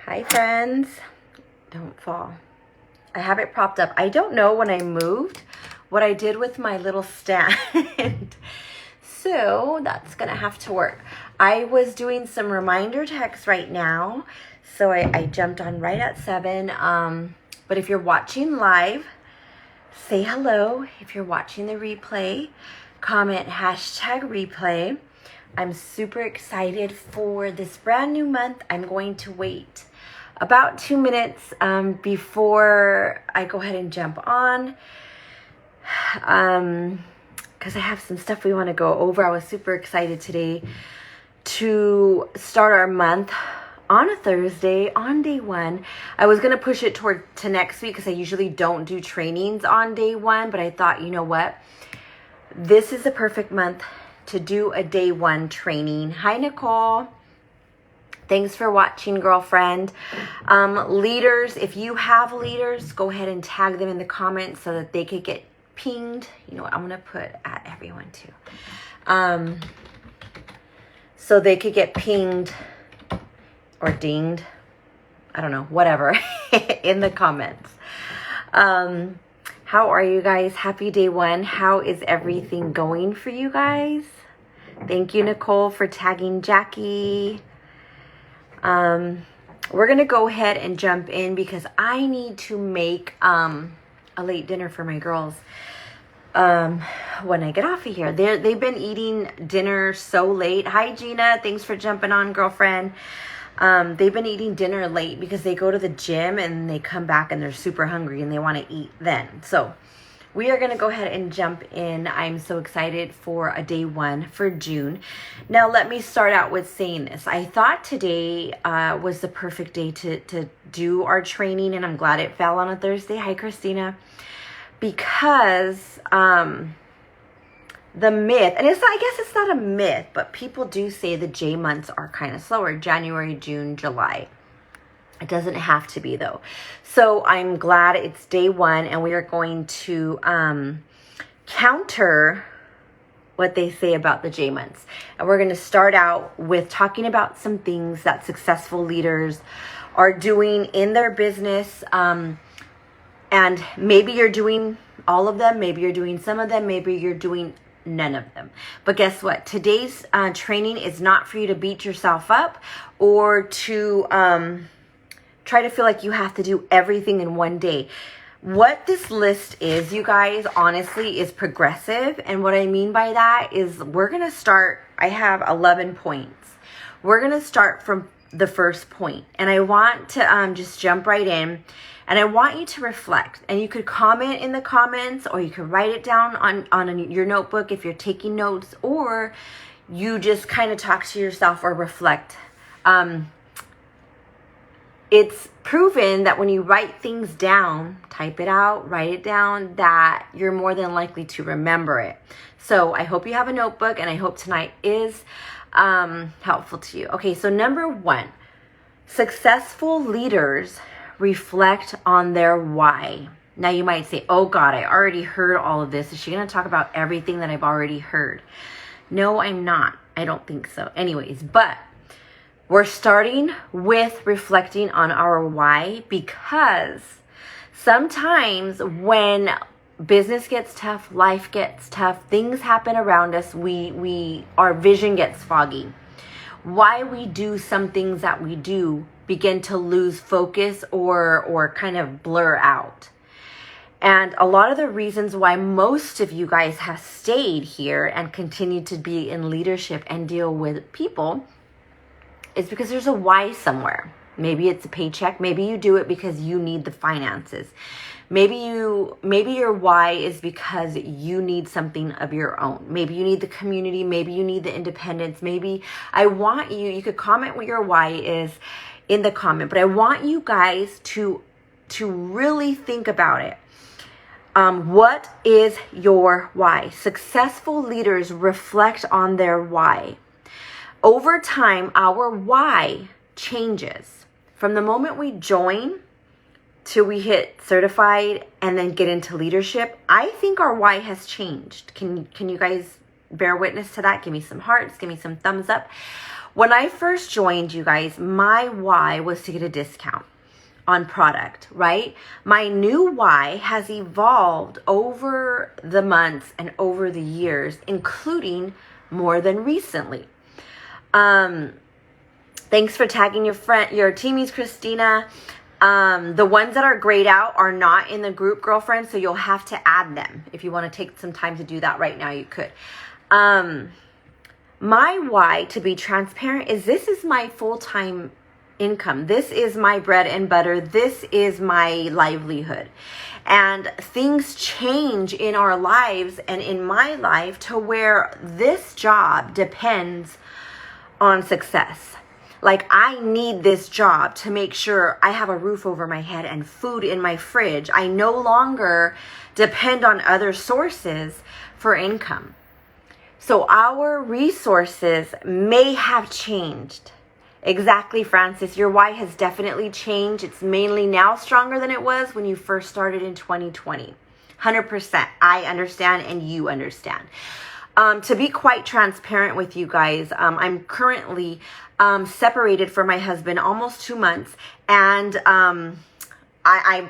Hi friends, don't fall. I have it propped up. I don't know when I moved what I did with my little stand. So that's gonna have to work. I was doing some reminder texts right now. So I jumped on right at 7. But if you're watching live, say hello. If you're watching the replay, comment #replay. I'm super excited for this brand new month. I'm going to wait about 2 minutes before I go ahead and jump on because I have some stuff we want to go over. I was super excited today to start our month on a Thursday on day 1. I was going to push it to next week because I usually don't do trainings on day 1, but I thought, you know what? This is the perfect month to do a day 1 training. Hi, Nicole. Thanks for watching, girlfriend. Leaders, if you have leaders, go ahead and tag them in the comments so that they could get pinged. You know what? I'm going to put at everyone too. So they could get pinged or dinged. I don't know, whatever, in the comments. How are you guys? Happy day 1. How is everything going for you guys? Thank you, Nicole, for tagging Jackie. We're going to go ahead and jump in because I need to make a late dinner for my girls when I get off of here. They've been eating dinner so late. Hi, Gina. Thanks for jumping on, girlfriend. They've been eating dinner late because they go to the gym and they come back and they're super hungry and they want to eat then. So we are going to go ahead and jump in. I'm so excited for a day 1 for June. Now, let me start out with saying this. I thought today was the perfect day to do our training, and I'm glad it fell on a Thursday. Hi, Christina. Because the myth, and I guess it's not a myth, but people do say the J months are kind of slower. January, June, July. It doesn't have to be, though. So I'm glad it's day 1, and we are going to counter what they say about the J months. And we're going to start out with talking about some things that successful leaders are doing in their business. And maybe you're doing all of them. Maybe you're doing some of them. Maybe you're doing none of them. But guess what? Today's training is not for you to beat yourself up or to try to feel like you have to do everything in one day. What this list is, you guys, honestly, is progressive. And what I mean by that is we're going to start, I have 11 points. We're going to start from the first point. And I want to just jump right in. And I want you to reflect. And you could comment in the comments, or you could write it down on your notebook if you're taking notes, or you just kind of talk to yourself or reflect. It's proven that when you write things down, type it out, write it down, that you're more than likely to remember it. So I hope you have a notebook, and I hope tonight is helpful to you. Okay, so number 1, successful leaders reflect on their why. Now you might say, oh God, I already heard all of this. Is she going to talk about everything that I've already heard? No, I'm not. I don't think so. Anyways, but we're starting with reflecting on our why, because sometimes when business gets tough, life gets tough, things happen around us, our vision gets foggy. Why we do some things that we do begin to lose focus or kind of blur out. And a lot of the reasons why most of you guys have stayed here and continue to be in leadership and deal with people is because there's a why somewhere. Maybe it's a paycheck. Maybe you do it because you need the finances. Maybe your why is because you need something of your own. Maybe you need the community. Maybe you need the independence. Maybe you could comment what your why is in the comment, but I want you guys to really think about it. What is your why? Successful leaders reflect on their why. Over time, our why changes. From the moment we join till we hit certified and then get into leadership, I think our why has changed. Can you guys bear witness to that? Give me some hearts, give me some thumbs up. When I first joined, you guys, my why was to get a discount on product, right? My new why has evolved over the months and over the years, including more than recently. Thanks for tagging your teamies, Christina. The ones that are grayed out are not in the group, girlfriend, so you'll have to add them. If you want to take some time to do that right now, you could. My why, to be transparent, is this is my full-time income. This is my bread and butter. This is my livelihood. And things change in our lives and in my life to where this job depends on success. Like, I need this job to make sure I have a roof over my head and food in my fridge. I no longer depend on other sources for income. So our resources may have changed. Exactly, Francis. Your why has definitely changed. It's mainly now stronger than it was when you first started in 2020. 100%. I understand and you understand. To be quite transparent with you guys, I'm currently separated from my husband almost 2 months, and I'm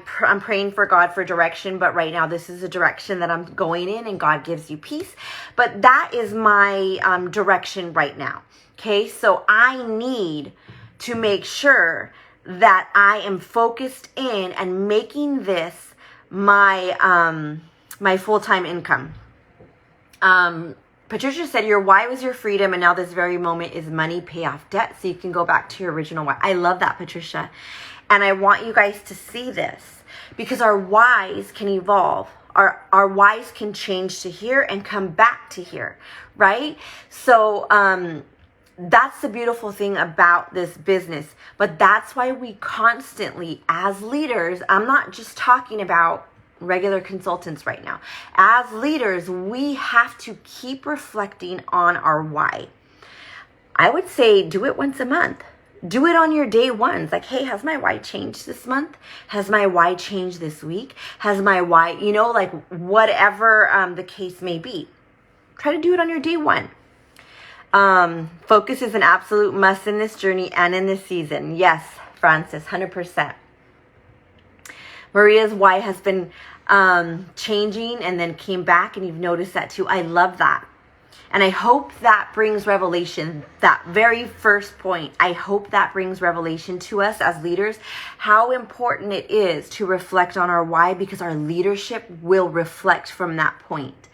praying for God for direction, but right now this is a direction that I'm going in, and God gives you peace. But that is my direction right now. Okay, so I need to make sure that I am focused in and making this my my full-time income. Patricia said, your why was your freedom, and now this very moment is money, pay off debt, so you can go back to your original why. I love that, Patricia. And I want you guys to see this, because our whys can evolve. Our whys can change to here and come back to here, right? So that's the beautiful thing about this business. But that's why we constantly, as leaders, I'm not just talking about regular consultants right now. As leaders, we have to keep reflecting on our why. I would say do it once a month. Do it on your day ones. Like, hey, has my why changed this month? Has my why changed this week? Has my why, like whatever the case may be. Try to do it on your day one. Focus is an absolute must in this journey and in this season. Yes, Francis, 100%. Maria's why has been changing and then came back, and you've noticed that too. I love that. And I hope that brings revelation, that very first point. I hope that brings revelation to us as leaders, how important it is to reflect on our why, because our leadership will reflect from that point.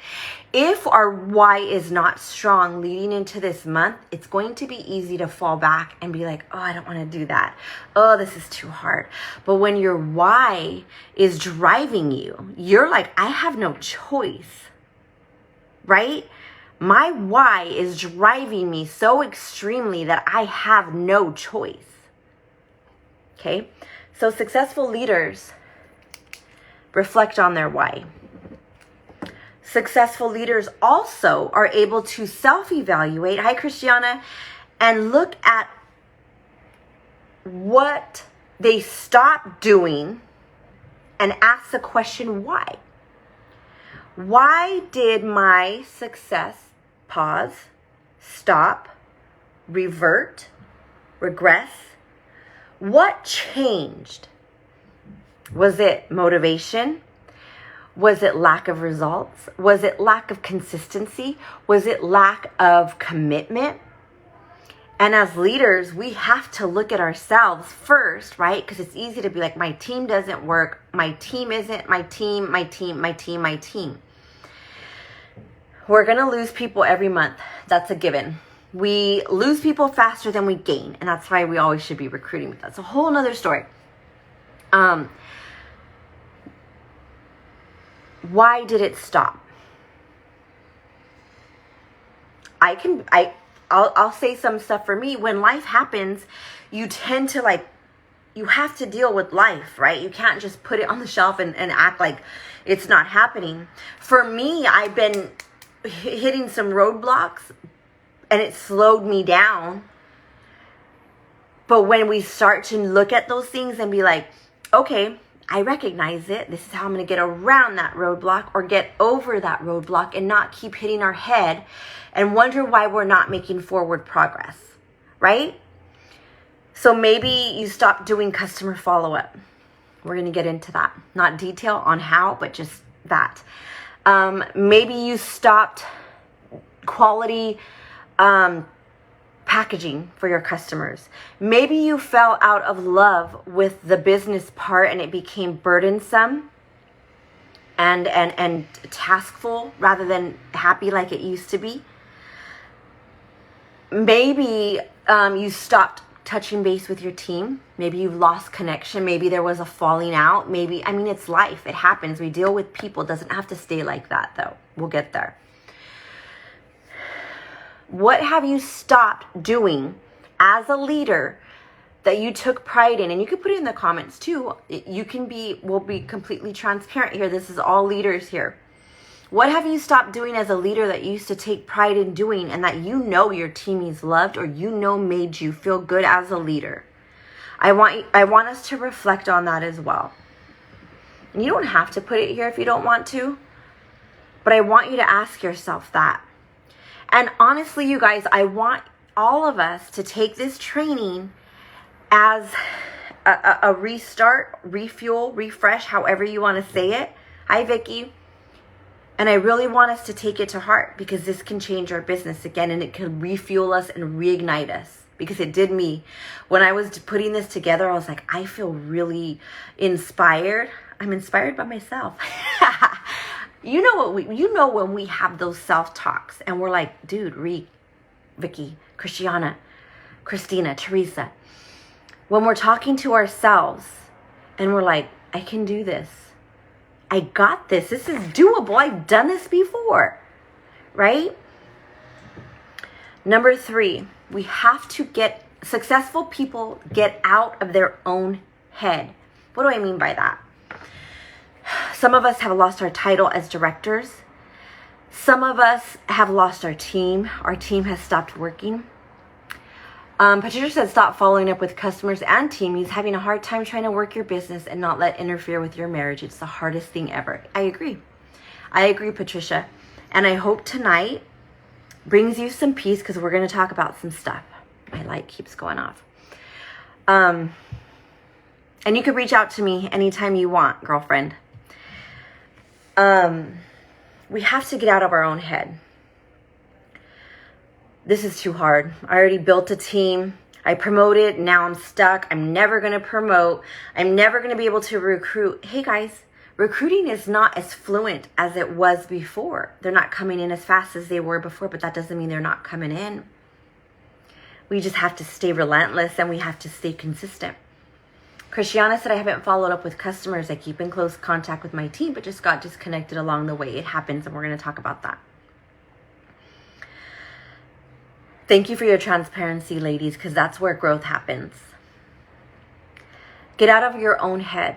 If our why is not strong leading into this month, it's going to be easy to fall back and be like, oh, I don't want to do that. Oh, this is too hard. But when your why is driving you, you're like, I have no choice, right? My why is driving me so extremely that I have no choice. Okay? So successful leaders reflect on their why. Successful leaders also are able to self-evaluate, hi Christiana, and look at what they stopped doing and ask the question, why? Why did my success pause, stop, revert, regress? What changed? Was it motivation? Was it lack of results? Was it lack of consistency? Was it lack of commitment? And as leaders, we have to look at ourselves first, right? Because it's easy to be like, my team doesn't work. My team isn't my team, my team, my team, my team. We're going to lose people every month. That's a given. We lose people faster than we gain. And that's why we always should be recruiting. That's a whole nother story. Why did it stop? I'll say some stuff for me. When life happens, you tend to you have to deal with life, right? You can't just put it on the shelf and act like it's not happening. For me, I've been hitting some roadblocks and it slowed me down. But when we start to look at those things and be like, okay, I recognize it. This is how I'm going to get around that roadblock or get over that roadblock and not keep hitting our head and wonder why we're not making forward progress, right? So maybe you stopped doing customer follow-up. We're going to get into that. Not detail on how, but just that. Maybe you stopped quality packaging for your customers. Maybe you fell out of love with the business part and it became burdensome and taskful rather than happy like it used to be. Maybe you stopped touching base with your team. Maybe you've lost connection. Maybe there was a falling out. Maybe, I mean, it's life. It happens. We deal with people. It doesn't have to stay like that, though. We'll get there. What have you stopped doing as a leader that you took pride in? And you can put it in the comments too. We'll be completely transparent here. This is all leaders here. What have you stopped doing as a leader that you used to take pride in doing and that you know your teammates loved or you know made you feel good as a leader? I want us to reflect on that as well. And you don't have to put it here if you don't want to, but I want you to ask yourself that. And honestly, you guys, I want all of us to take this training as a restart, refuel, refresh, however you want to say it. Hi, Vicky. And I really want us to take it to heart because this can change our business again and it can refuel us and reignite us because it did me. When I was putting this together, I was like, I feel really inspired. I'm inspired by myself. You know when we have those self-talks and we're like, dude, Vicky, Christiana, Christina, Teresa. When we're talking to ourselves and we're like, I can do this. I got this. This is doable. I've done this before, right? Number 3, we have to successful people get out of their own head. What do I mean by that? Some of us have lost our title as directors. Some of us have lost our team. Our team has stopped working. Patricia said stop following up with customers and team. He's having a hard time trying to work your business and not let interfere with your marriage. It's the hardest thing ever. I agree, Patricia. And I hope tonight brings you some peace because we're going to talk about some stuff. My light keeps going off. And you can reach out to me anytime you want, girlfriend. We have to get out of our own head. This is too hard. I already built a team. I promoted. Now I'm stuck. I'm never going to promote. I'm never going to be able to recruit. Hey guys, recruiting is not as fluent as it was before. They're not coming in as fast as they were before, but that doesn't mean they're not coming in. We just have to stay relentless and we have to stay consistent. Christiana said, I haven't followed up with customers. I keep in close contact with my team, but just got disconnected along the way. It happens, and we're going to talk about that. Thank you for your transparency, ladies, because that's where growth happens. Get out of your own head.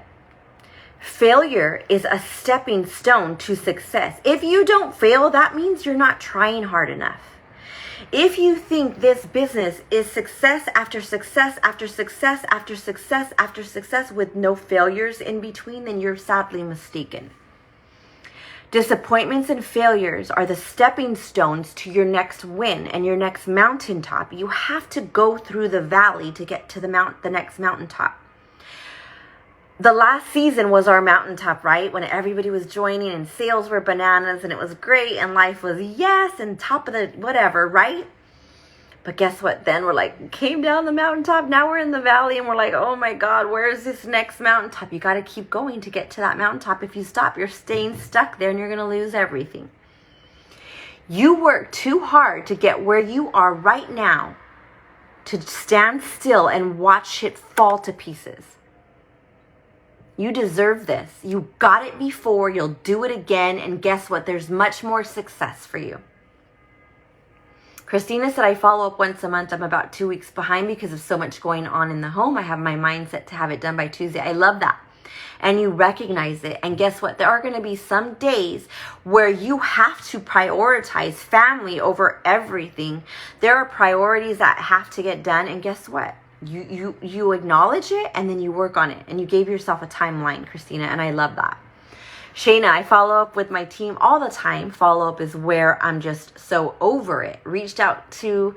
Failure is a stepping stone to success. If you don't fail, that means you're not trying hard enough. If you think this business is success after success after success after success after success with no failures in between, then you're sadly mistaken. Disappointments and failures are the stepping stones to your next win and your next mountaintop. You have to go through the valley to get to the next mountaintop. The last season was our mountaintop, right? When everybody was joining and sales were bananas and it was great and life was yes and top of the whatever, right? But guess what? Then we're like, came down the mountaintop. Now we're in the valley and we're like, oh my God, where is this next mountaintop? You got to keep going to get to that mountaintop. If you stop, you're staying stuck there and you're going to lose everything. You work too hard to get where you are right now to stand still and watch it fall to pieces. You deserve this. You got it before. You'll do it again. And guess what? There's much more success for you. Christina said, I follow up once a month. I'm about 2 weeks behind because of so much going on in the home. I have my mindset to have it done by Tuesday. I love that. And you recognize it. And guess what? There are going to be some days where you have to prioritize family over everything. There are priorities that have to get done. And guess what? You acknowledge it and then you work on it. And you gave yourself a timeline, Christina. And I love that. Shayna, I follow up with my team all the time. Follow up is where I'm just so over it. Reached out to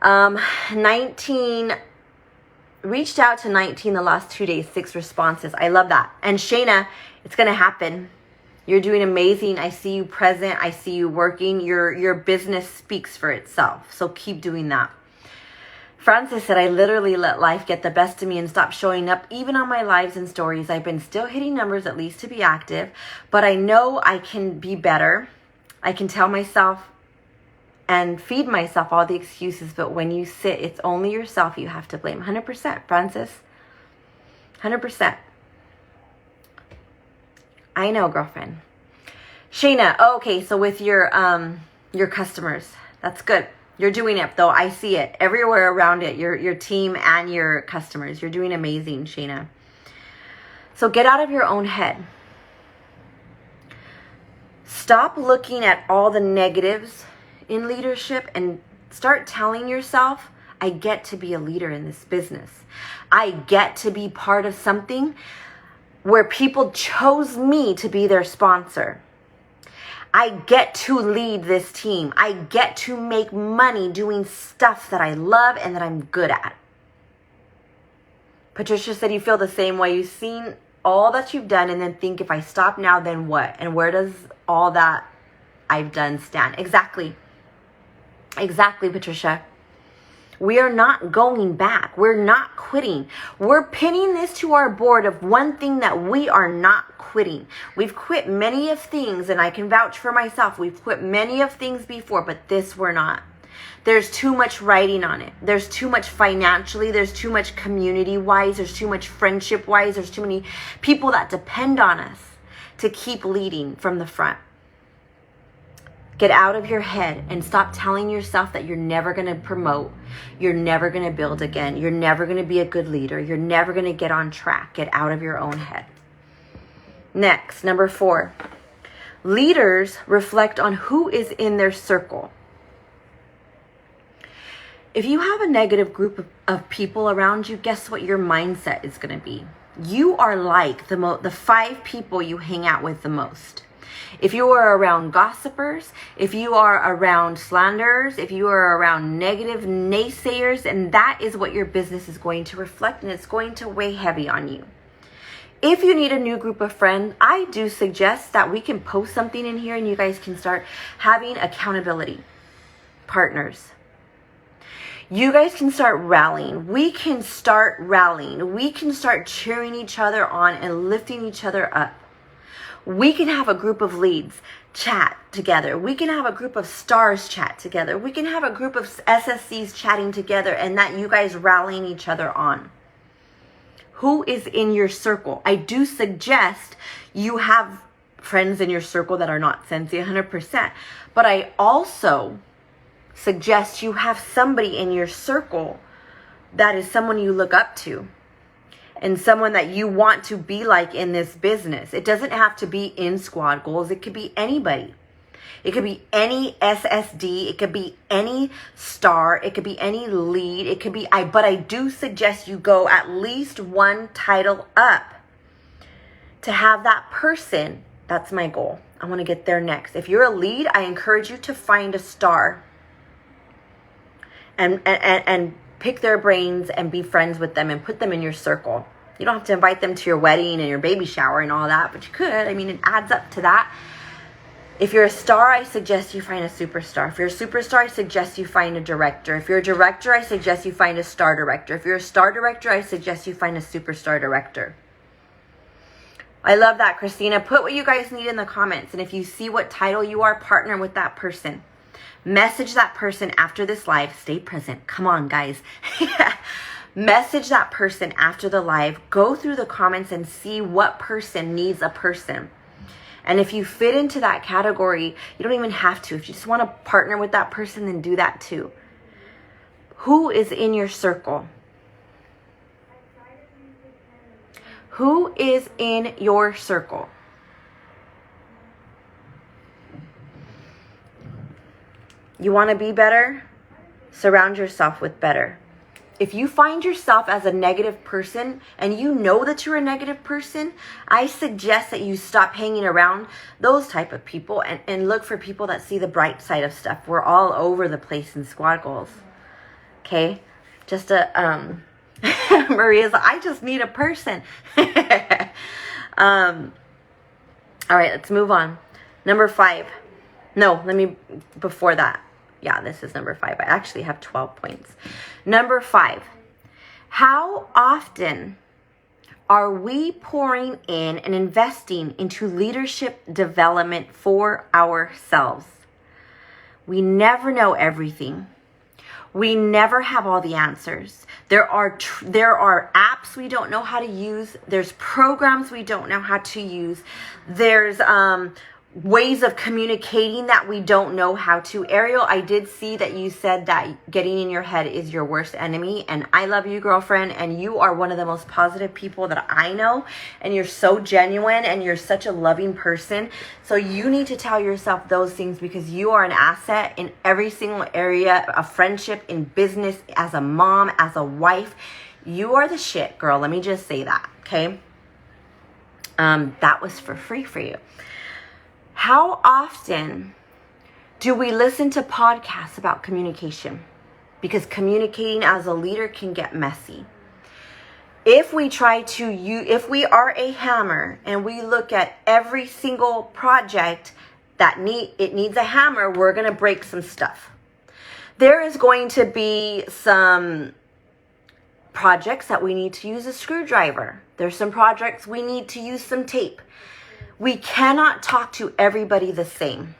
19 reached out to 19 the last 2 days, 6 responses. I love that. And Shayna, it's going to happen. You're doing amazing. I see you present. I see you working. Your business speaks for itself. So keep doing that. Francis said, I literally let life get the best of me and stop showing up even on my lives and stories. I've been still hitting numbers at least to be active, but I know I can be better. I can tell myself and feed myself all the excuses, but when you sit, it's only yourself you have to blame. 100%, Francis. 100%. I know, girlfriend. Shayna, okay, so with your customers, that's good. You're doing it, though. I see it everywhere around it. Your team and your customers. You're doing amazing, Shayna. So get out of your own head. Stop looking at all the negatives in leadership and start telling yourself, I get to be a leader in this business. I get to be part of something where people chose me to be their sponsor. I get to lead this team. I get to make money doing stuff that I love and that I'm good at. Patricia said you feel the same way. You've seen all that you've done and then think, if I stop now, then what? And where does all that I've done stand? Exactly. Exactly, Patricia. We are not going back. We're not quitting. We're pinning this to our board of one thing that we are not quitting. We've quit many of things, and I can vouch for myself. We've quit many of things before, but this we're not. There's too much writing on it. There's too much financially. There's too much community-wise. There's too much friendship-wise. There's too many people that depend on us to keep leading from the front. Get out of your head and stop telling yourself that you're never going to promote. You're never going to build again. You're never going to be a good leader. You're never going to get on track. Get out of your own head. Next, number 4. Leaders reflect on who is in their circle. If you have a negative group of people around you, guess what your mindset is going to be? You are like the 5 people you hang out with the most. If you are around gossipers, if you are around slanderers, if you are around negative naysayers, and that is what your business is going to reflect, and it's going to weigh heavy on you. If you need a new group of friends, I do suggest that we can post something in here and you guys can start having accountability partners. You guys can start rallying. We can start rallying. We can start cheering each other on and lifting each other up. We can have a group of leads chat together. We can have a group of stars chat together. We can have a group of SSCs chatting together, and that you guys rallying each other on. Who is in your circle? I do suggest you have friends in your circle that are not Scentsy 100%. But I also suggest you have somebody in your circle that is someone you look up to. And someone that you want to be like in this business. It doesn't have to be in Squad Goals. It could be anybody. It could be any SSD. It could be any star. It could be any lead. It could be but I do suggest you go at least one title up to have that person. That's my goal. I want to get there next. If you're a lead, I encourage you to find a star and pick their brains and be friends with them and put them in your circle. You don't have to invite them to your wedding and your baby shower and all that, but you could. I mean, it adds up to that. If you're a star, I suggest you find a superstar. If you're a superstar, I suggest you find a director. If you're a director, I suggest you find a star director. If you're a star director, I suggest you find a superstar director. I love that, Christina. Put what you guys need in the comments. And if you see what title you are, partner with that person. Message that person after this live. Stay present. Come on, guys. Message that person after the live. Go through the comments and see what person needs a person. And if you fit into that category, you don't even have to. If you just want to partner with that person, then do that too. Who is in your circle? Who is in your circle? You want to be better? Surround yourself with better. If you find yourself as a negative person and you know that you're a negative person, I suggest that you stop hanging around those type of people and look for people that see the bright side of stuff. We're all over the place in Squad Goals. Okay? Just Maria's like, I just need a person. All right, let's move on. Number 5. No, before that. Yeah, this is number 5. I actually have 12 points. Number 5. How often are we pouring in and investing into leadership development for ourselves? We never know everything. We never have all the answers. There are apps we don't know how to use. There's programs we don't know how to use. There's ways of communicating that we don't know how to. Ariel, I did see that you said that getting in your head is your worst enemy, and I love you, girlfriend, and you are one of the most positive people that I know, and you're so genuine, and you're such a loving person. So you need to tell yourself those things, because you are an asset in every single area of friendship, in business, as a mom, as a wife. You are the shit, girl. Let me just say that, okay? That was for free for you. How often do we listen to podcasts about communication? Because communicating as a leader can get messy. If we are a hammer and we look at every single project that needs a hammer, we're going to break some stuff. There is going to be some projects that we need to use a screwdriver. There's some projects we need to use some tape. We cannot talk to everybody the same.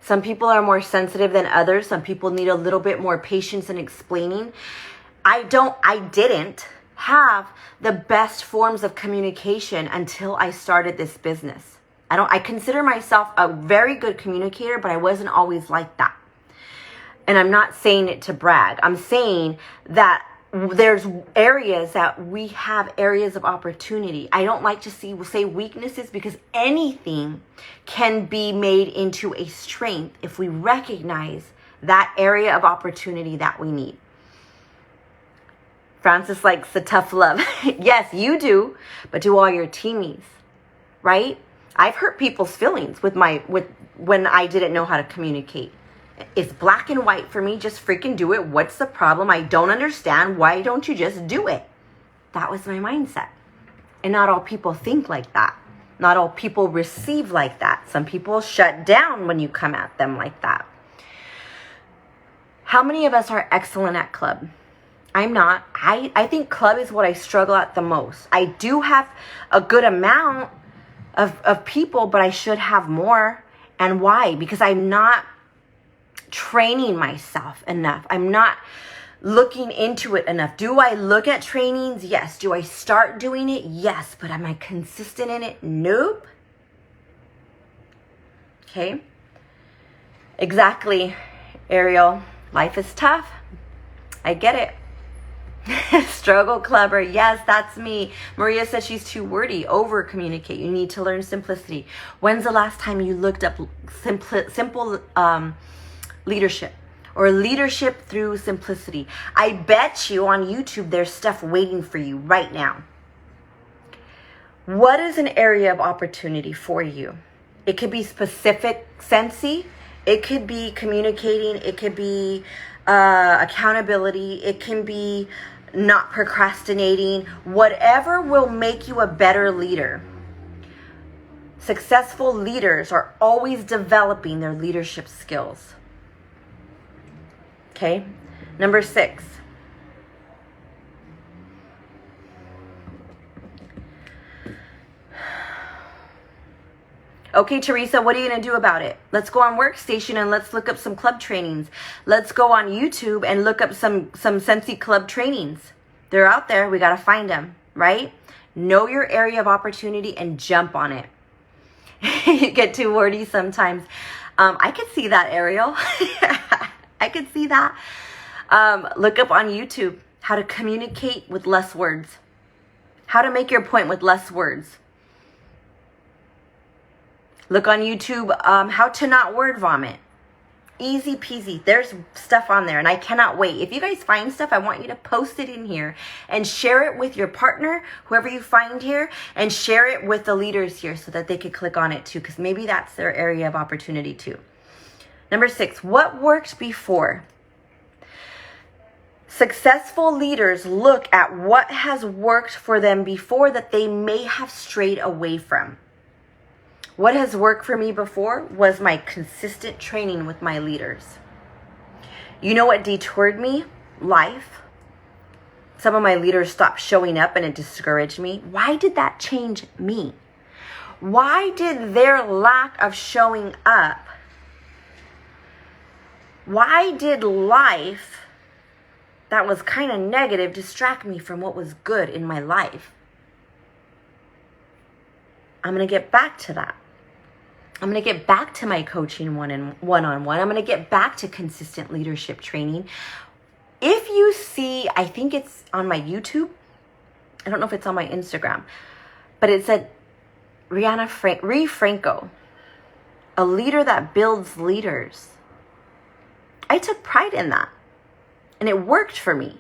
Some people are more sensitive than others. Some people need a little bit more patience in explaining. I didn't have the best forms of communication until I started this business. I consider myself a very good communicator, but I wasn't always like that. And I'm not saying it to brag. I'm saying that there's areas that we have areas of opportunity. I don't like to say weaknesses, because anything can be made into a strength if we recognize that area of opportunity that we need. Francis likes the tough love. Yes, you do, but do all your teammates, right? I've hurt people's feelings when I didn't know how to communicate. It's black and white for me. Just freaking do it. What's the problem? I don't understand. Why don't you just do it? That was my mindset. And not all people think like that. Not all people receive like that. Some people shut down when you come at them like that. How many of us are excellent at club? I'm not. I think club is what I struggle at the most. I do have a good amount of people, but I should have more. And why? Because I'm not training myself enough. I'm not looking into it enough. Do I look at trainings? Yes. Do I start doing it? Yes. But am I consistent in it? Nope. Okay. Exactly, Ariel. Life is tough. I get it. Struggle clubber. Yes, that's me. Maria says she's too wordy. Over communicate. You need to learn simplicity. When's the last time you looked up simple leadership, or leadership through simplicity? I bet you on YouTube there's stuff waiting for you right now. What is an area of opportunity for you? It could be specific sensey. It could be communicating. It could be accountability. It can be not procrastinating. Whatever will make you a better leader. Successful leaders are always developing their leadership skills. Okay, number 6. Okay, Teresa, what are you going to do about it? Let's go on Workstation and let's look up some club trainings. Let's go on YouTube and look up some Sensei Club trainings. They're out there. We got to find them, right? Know your area of opportunity and jump on it. You get too wordy sometimes. I could see that, Ariel. I could see that. Look up on YouTube how to communicate with less words. How to make your point with less words. Look on YouTube, how to not word vomit. Easy peasy. There's stuff on there, and I cannot wait. If you guys find stuff, I want you to post it in here and share it with your partner, whoever you find here, and share it with the leaders here so that they could click on it too, because maybe that's their area of opportunity too. Number 6, what worked before? Successful leaders look at what has worked for them before that they may have strayed away from. What has worked for me before was my consistent training with my leaders. You know what detoured me? Life. Some of my leaders stopped showing up and it discouraged me. Why did that change me? Why did their lack of showing up? Why did life that was kind of negative distract me from what was good in my life? I'm going to get back to that. I'm going to get back to my coaching one-on-one. I'm going to get back to consistent leadership training. If you see, I think it's on my YouTube. I don't know if it's on my Instagram, but it said Ree Franco, a leader that builds leaders. I took pride in that. And it worked for me.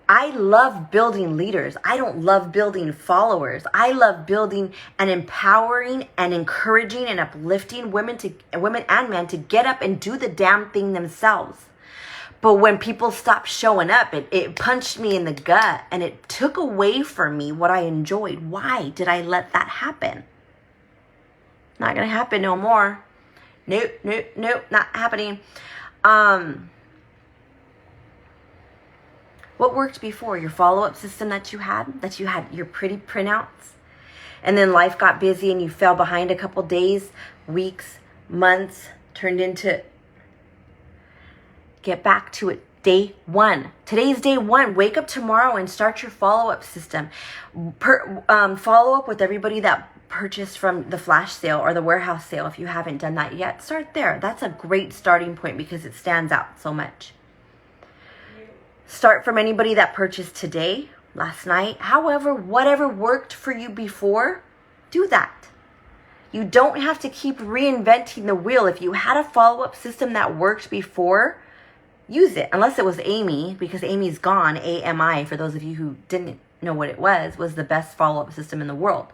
I love building leaders. I don't love building followers. I love building and empowering and encouraging and uplifting women and men to get up and do the damn thing themselves. But when people stopped showing up, it punched me in the gut and it took away from me what I enjoyed. Why did I let that happen? Not gonna happen no more. Nope, not happening. What worked before? Your follow-up system that you had your pretty printouts, and then life got busy and you fell behind a couple days, weeks, months, turned into, get back to it. Day one. Today's day one. Wake up tomorrow and start your follow-up system. Follow up with everybody that purchased from the flash sale or the warehouse sale. If you haven't done that yet, start there. That's a great starting point because it stands out so much. Start from anybody that purchased today, last night. However, whatever worked for you before, do that. You don't have to keep reinventing the wheel. If you had a follow-up system that worked before, use it. Unless it was Amy, because Amy's gone. AMI, for those of you who didn't know what it was the best follow-up system in the world.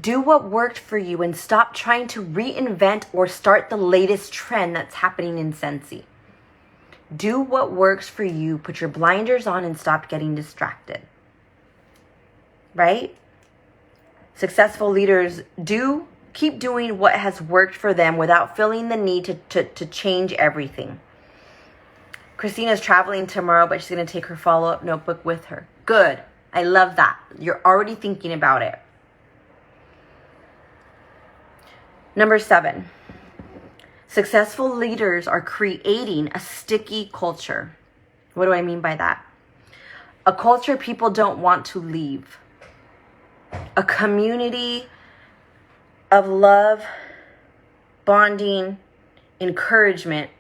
Do what worked for you and stop trying to reinvent or start the latest trend that's happening in Scentsy. Do what works for you. Put your blinders on and stop getting distracted. Right? Successful leaders keep doing what has worked for them without feeling the need to change everything. Christina's traveling tomorrow, but she's going to take her follow-up notebook with her. Good. I love that. You're already thinking about it. Number 7, successful leaders are creating a sticky culture. What do I mean by that? A culture people don't want to leave. A community of love, bonding, encouragement.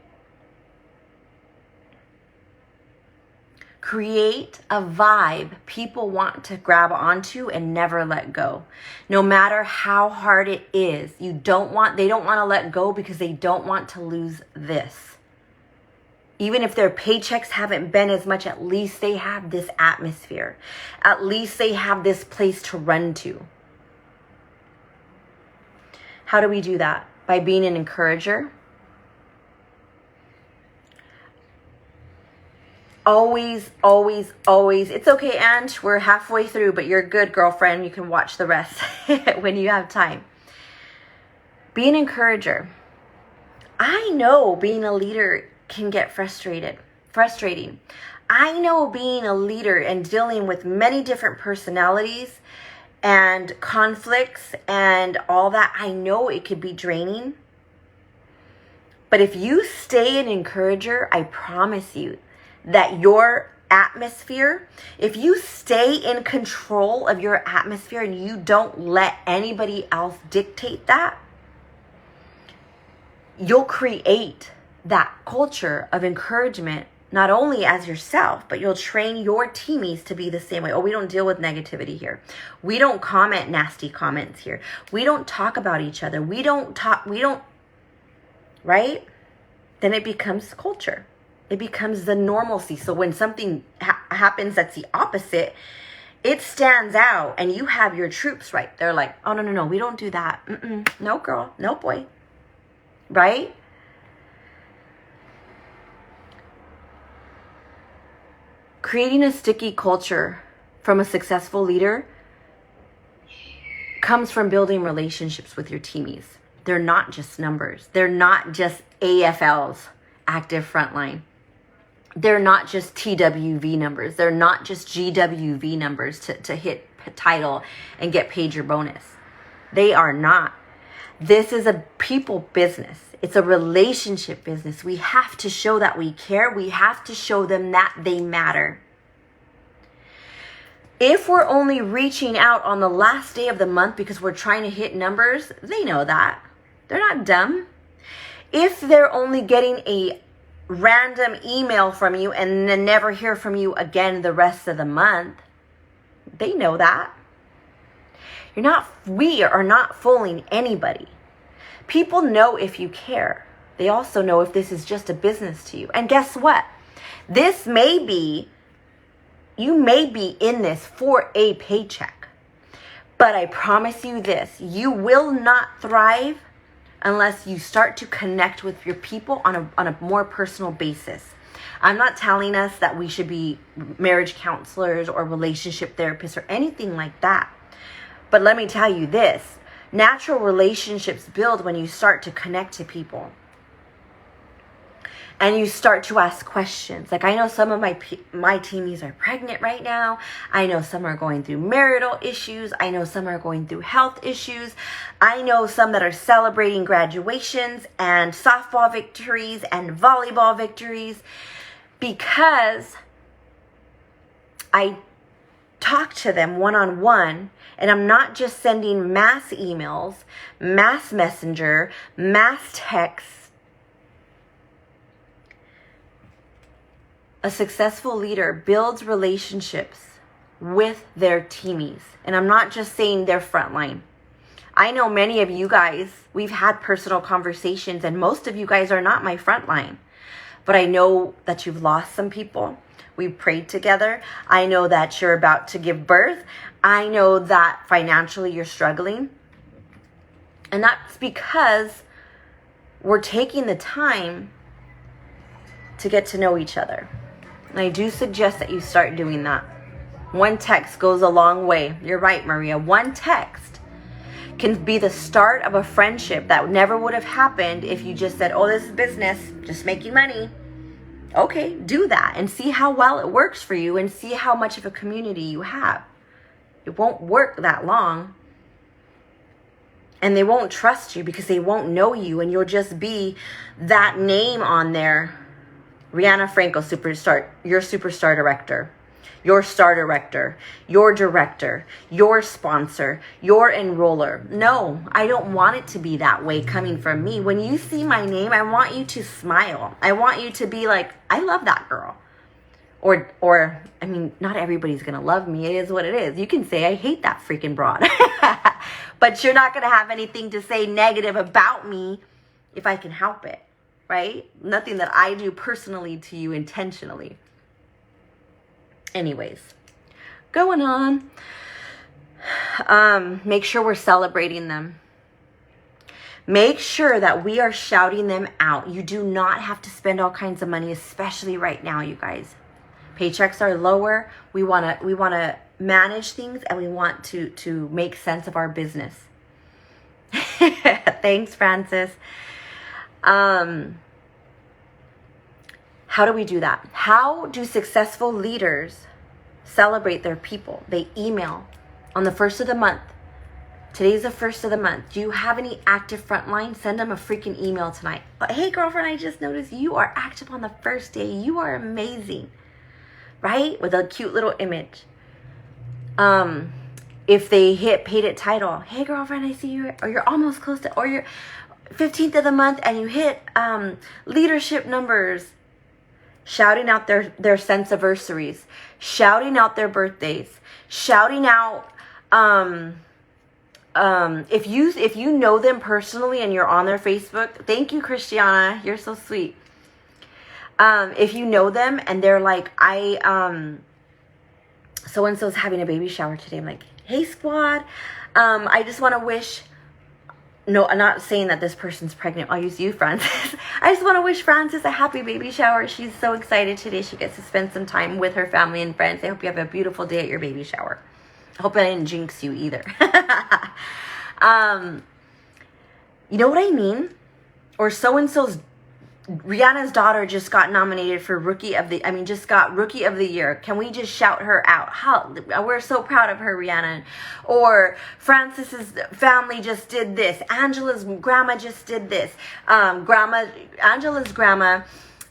Create a vibe people want to grab onto and never let go. No matter how hard it is, they don't want to let go because they don't want to lose this. Even if their paychecks haven't been as much, at least they have this atmosphere. At least they have this place to run to. How do we do that? By being an encourager. Always. It's okay, Ange. We're halfway through, but you're good, girlfriend. You can watch the rest when you have time. Be an encourager. I know being a leader can get frustrating. I know being a leader and dealing with many different personalities and conflicts and all that, I know it could be draining. But if you stay an encourager, I promise you, that your atmosphere, if you stay in control of your atmosphere and you don't let anybody else dictate that, you'll create that culture of encouragement, not only as yourself, but you'll train your teamies to be the same way. Oh, we don't deal with negativity here. We don't comment nasty comments here. We don't talk about each other. Right? Then it becomes culture. It becomes the normalcy. So when something happens that's the opposite, it stands out and you have your troops right. They're like, oh, no, we don't do that. No, girl, no, boy. Right? Creating a sticky culture from a successful leader comes from building relationships with your teamies. They're not just numbers. They're not just AFLs, active frontline. They're not just TWV numbers. They're not just GWV numbers to hit title and get paid your bonus. They are not. This is a people business. It's a relationship business. We have to show that we care. We have to show them that they matter. If we're only reaching out on the last day of the month because we're trying to hit numbers, they know that. They're not dumb. If they're only getting a random email from you and then never hear from you again the rest of the month, they know that. We are not fooling anybody. People know if you care. They also know if this is just a business to you. And guess what? You may be in this for a paycheck. But I promise you this, you will not thrive unless you start to connect with your people on a more personal basis. I'm not telling us that we should be marriage counselors or relationship therapists or anything like that. But let me tell you this, natural relationships build when you start to connect to people. And you start to ask questions. Like, I know some of my teamies are pregnant right now. I know some are going through marital issues. I know some are going through health issues. I know some that are celebrating graduations and softball victories and volleyball victories, because I talk to them one-on-one, and I'm not just sending mass emails, mass messenger, mass texts. A successful leader builds relationships with their teamies. And I'm not just saying their frontline. I know many of you guys, we've had personal conversations, and most of you guys are not my frontline. But I know that you've lost some people. We prayed together. I know that you're about to give birth. I know that financially you're struggling. And that's because we're taking the time to get to know each other. And I do suggest that you start doing that. One text goes a long way. You're right, Maria. One text can be the start of a friendship that never would have happened if you just said, oh, this is business, just making money. Okay, do that and see how well it works for you and see how much of a community you have. It won't work that long. And they won't trust you because they won't know you, and you'll just be that name on there. Rihanna Franco, superstar, your superstar director, your star director, your director, your sponsor, your enroller. No, I don't want it to be that way coming from me. When you see my name, I want you to smile. I want you to be like, I love that girl. Or I mean, not everybody's going to love me. It is what it is. You can say, I hate that freaking broad. But you're not going to have anything to say negative about me if I can help it. Right? Nothing that I do personally to you intentionally. Anyways, going on. Make sure we're celebrating them. Make sure that we are shouting them out. You do not have to spend all kinds of money, especially right now, you guys. Paychecks are lower. We want to manage things, and we want to make sense of our business. Thanks, Francis. How do we do that? How do successful leaders celebrate their people? They email on the first of the month. Today's the first of the month. Do you have any active frontline? Send them a freaking email tonight. Hey, girlfriend, I just noticed you are active on the first day. You are amazing. Right? With a cute little image. If they hit paid at title, hey, girlfriend, I see you, or you're almost close to, or you're 15th of the month and you hit leadership numbers. Shouting out their sense-anniversaries, shouting out their birthdays, shouting out if you know them personally and you're on their Facebook. Thank you, Christiana, you're so sweet. If you know them and they're like, so and so's having a baby shower today, I'm like, hey squad, I just want to wish no, I'm not saying that this person's pregnant. I'll use you, Frances. I just want to wish Frances a happy baby shower. She's so excited today. She gets to spend some time with her family and friends. I hope you have a beautiful day at your baby shower. I hope I didn't jinx you either. You know what I mean? Or so-and-so's, Rihanna's daughter just got nominated for just got Rookie of the Year. Can we just shout her out? We're so proud of her, Rihanna. Or Frances's family just did this. Angela's grandma just did this. Angela's grandma,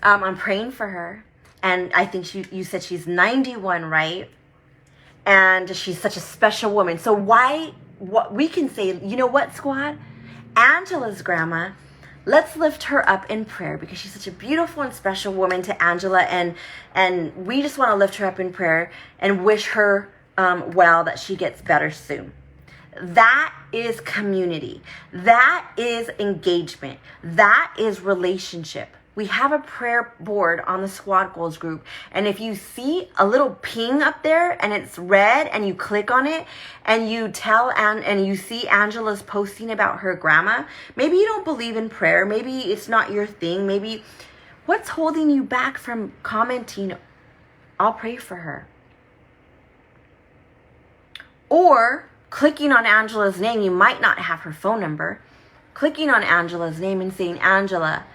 I'm praying for her. And I think you said she's 91, right? And she's such a special woman. So what we can say, you know what, squad? Angela's grandma, let's lift her up in prayer because she's such a beautiful and special woman to Angela. And we just want to lift her up in prayer and wish her well, that she gets better soon. That is community. That is engagement. That is relationship. We have a prayer board on the Squad Goals group. And if you see a little ping up there and it's red and you click on it and you and you see Angela's posting about her grandma, maybe you don't believe in prayer. Maybe it's not your thing. Maybe what's holding you back from commenting, I'll pray for her? Or clicking on Angela's name. You might not have her phone number. Clicking on Angela's name and saying, Angela,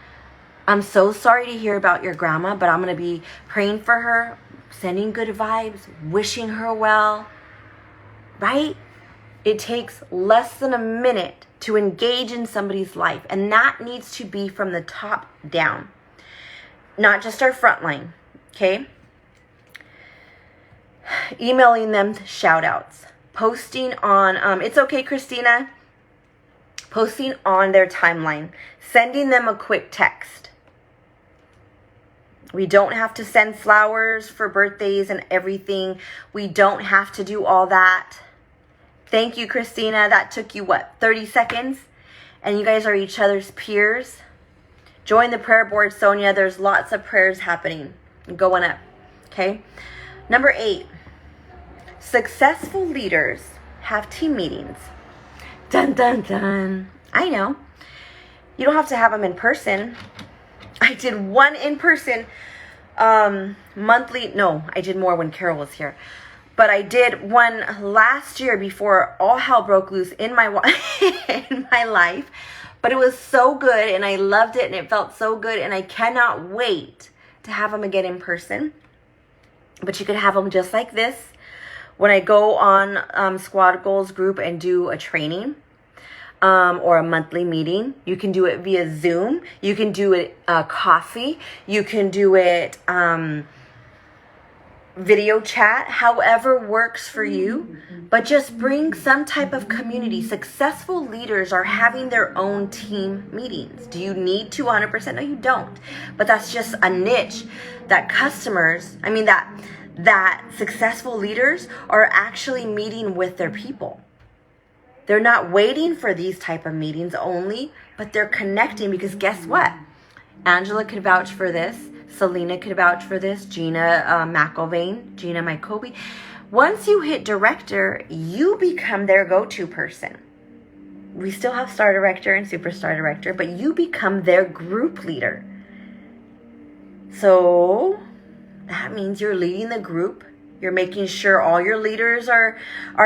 I'm so sorry to hear about your grandma, but I'm going to be praying for her, sending good vibes, wishing her well, right? It takes less than a minute to engage in somebody's life, and that needs to be from the top down, not just our front line, okay? Emailing them shout outs, posting on, it's okay, Christina, posting on their timeline, sending them a quick text. We don't have to send flowers for birthdays and everything. We don't have to do all that. Thank you, Christina. That took you, 30 seconds? And you guys are each other's peers. Join the prayer board, Sonia. There's lots of prayers happening and going up, okay? Number 8, successful leaders have team meetings. Dun, dun, dun. I know. You don't have to have them in person. I did one in person monthly. No, I did more when Carol was here. But I did one last year before all hell broke loose in my in my life. But it was so good and I loved it and it felt so good. And I cannot wait to have them again in person. But you could have them just like this. When I go on Squad Goals group and do a training. Or a monthly meeting. You can do it via Zoom. You can do it coffee. You can do it video chat, however works for you. But just bring some type of community. Successful leaders are having their own team meetings. Do you need 200%? No, you don't. But that's just a niche that that successful leaders are actually meeting with their people. They're not waiting for these type of meetings only, but they're connecting because guess what? Angela could vouch for this. Selena could vouch for this. Gina McElvain. Once you hit director, you become their go-to person. We still have star director and superstar director, but you become their group leader. So that means you're leading the group. You're making sure all your leaders are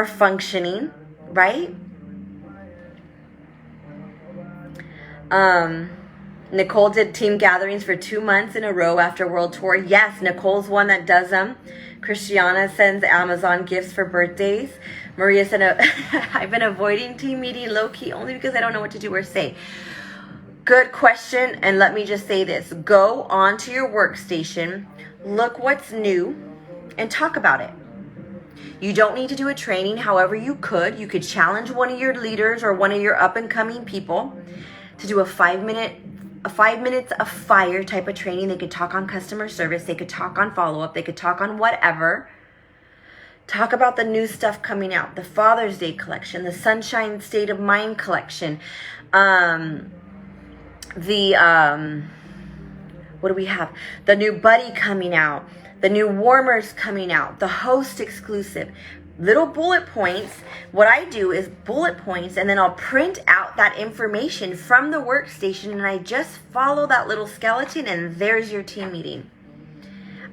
functioning, right? Nicole did team gatherings for 2 months in a row after World Tour. Yes, Nicole's one that does them. Christiana sends Amazon gifts for birthdays. Maria said, I've been avoiding team meeting low-key only because I don't know what to do or say. Good question, and let me just say this. Go onto your workstation, look what's new, and talk about it. You don't need to do a training. However, you could challenge one of your leaders or one of your up-and-coming people to do a 5 minutes of fire type of training. They could talk on customer service. They could talk on follow-up. They could talk on whatever. Talk about the new stuff coming out. The Father's Day collection. The Sunshine State of Mind collection. What do we have? The new Buddy coming out. The new Warmers coming out. The Host exclusive. little bullet points. What I do is bullet points, and then I'll print out that information from the workstation, and I just follow that little skeleton, and there's your team meeting.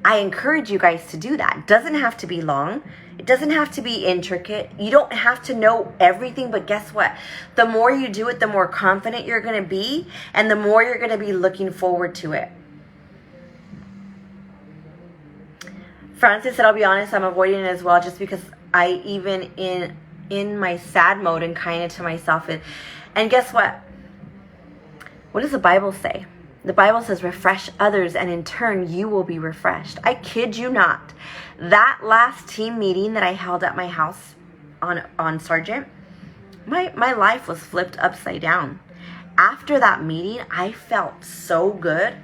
I encourage you guys to do that. It doesn't have to be long. It doesn't have to be intricate. You don't have to know everything, but guess what? The more you do it, the more confident you're going to be, and the more you're going to be looking forward to it. Francis said, I'll be honest, I'm avoiding it as well, just because I even in my sad mode and kind of to myself. And guess what? What does the Bible say? The Bible says, refresh others, and in turn, you will be refreshed. I kid you not. That last team meeting that I held at my house on Sargent, my life was flipped upside down. After that meeting, I felt so good.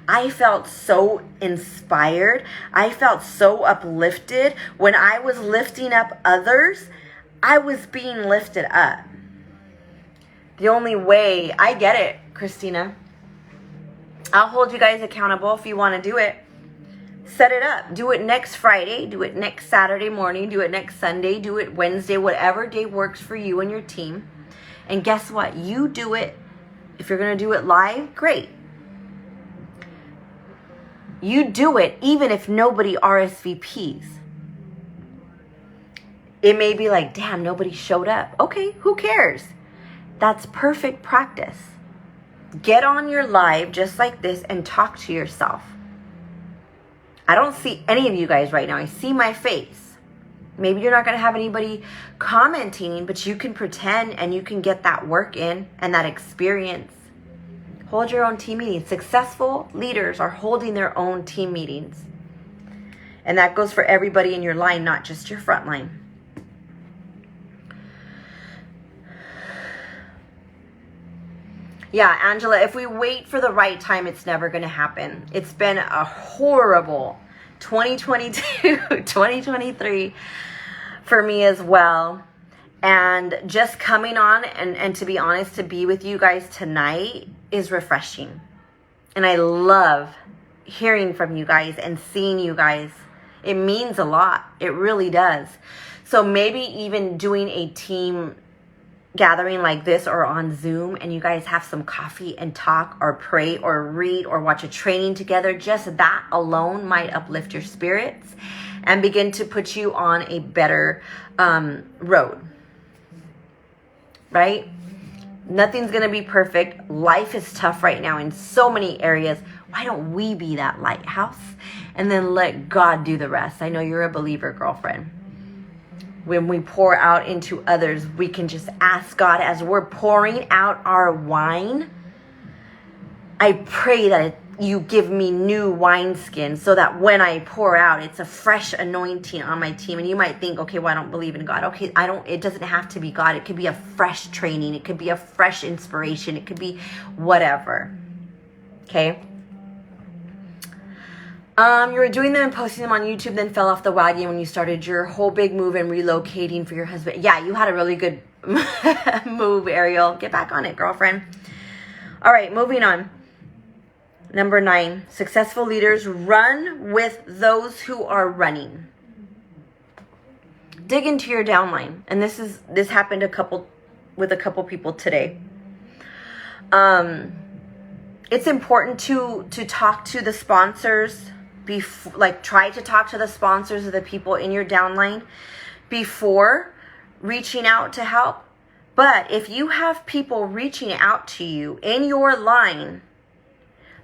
I felt so inspired. I felt so uplifted. When I was lifting up others, I was being lifted up. The only way, I get it, Christina. I'll hold you guys accountable if you want to do it. Set it up. Do it next Friday. Do it next Saturday morning. Do it next Sunday. Do it Wednesday. Whatever day works for you and your team. And guess what? You do it. If you're going to do it live, great. You do it even if nobody RSVPs. It may be like, damn, nobody showed up. Okay, who cares? That's perfect practice. Get on your live just like this and talk to yourself. I don't see any of you guys right now. I see my face. Maybe you're not going to have anybody commenting, but you can pretend and you can get that work in and that experience. Hold your own team meetings. Successful leaders are holding their own team meetings. And that goes for everybody in your line, not just your front line. Yeah, Angela, if we wait for the right time, it's never going to happen. It's been a horrible 2022, 2023 for me as well. And just coming on and to be honest, to be with you guys tonight is refreshing. And I love hearing from you guys and seeing you guys. It means a lot. It really does. So maybe even doing a team gathering like this or on Zoom, and you guys have some coffee and talk or pray or read or watch a training together, just that alone might uplift your spirits and begin to put you on a better road, right? Nothing's going to be perfect. Life is tough right now in so many areas. Why don't we be that lighthouse and then let God do the rest? I know you're a believer, girlfriend. When we pour out into others, we can just ask God as we're pouring out our wine. I pray that you give me new wineskin so that when I pour out, it's a fresh anointing on my team. And you might think, okay, well, I don't believe in God. Okay, it doesn't have to be God. It could be a fresh training. It could be a fresh inspiration. It could be whatever. Okay. You were doing them and posting them on YouTube, then fell off the wagon when you started your whole big move and relocating for your husband. Yeah, you had a really good move, Ariel. Get back on it, girlfriend. All right, moving on. Number 9, successful leaders run with those who are running. Dig into your downline. And this happened with a couple people today. It's important to talk to the sponsors. Try to talk to the sponsors of the people in your downline before reaching out to help. But if you have people reaching out to you in your line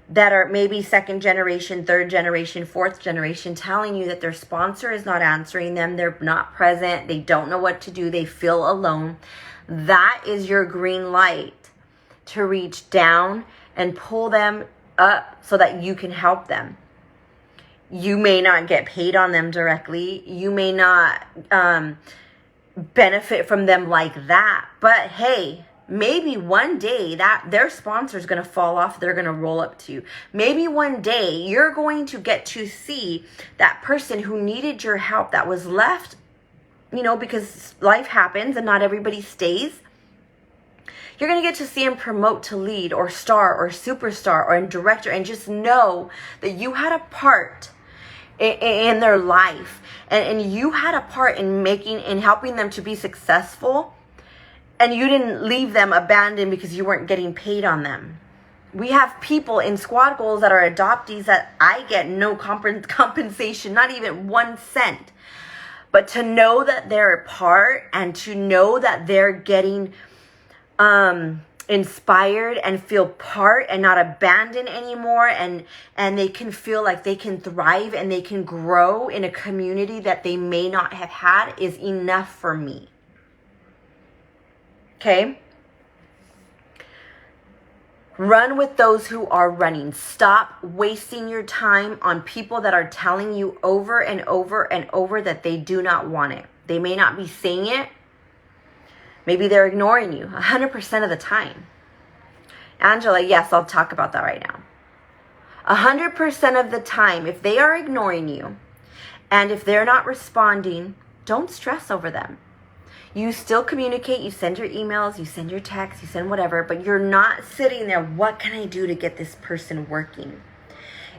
that are maybe second generation, third generation, fourth generation, telling you that their sponsor is not answering them, they're not present, they don't know what to do, they feel alone, that is your green light to reach down and pull them up so that you can help them. You may not get paid on them directly. You may not benefit from them like that. But hey, maybe one day that their sponsor is going to fall off. They're going to roll up to you. Maybe one day you're going to get to see that person who needed your help that was left, because life happens and not everybody stays. You're going to get to see him promote to lead or star or superstar or director, and just know that you had a part in their life, and you had a part in helping them to be successful, and you didn't leave them abandoned because you weren't getting paid on them. We have people in Squad Goals that are adoptees that I get no compensation, not even 1 cent. But to know that they're a part, and to know that they're getting inspired and feel part and not abandoned anymore, and they can feel like they can thrive and they can grow in a community that they may not have had, is enough for me. Okay? Run with those who are running. Stop wasting your time on people that are telling you over and over and over that they do not want it. They may not be saying it. Maybe they're ignoring you 100% of the time. Angela, yes, I'll talk about that right now. 100% of the time, if they are ignoring you and if they're not responding, don't stress over them. You still communicate, you send your emails, you send your texts, you send whatever, but you're not sitting there, what can I do to get this person working?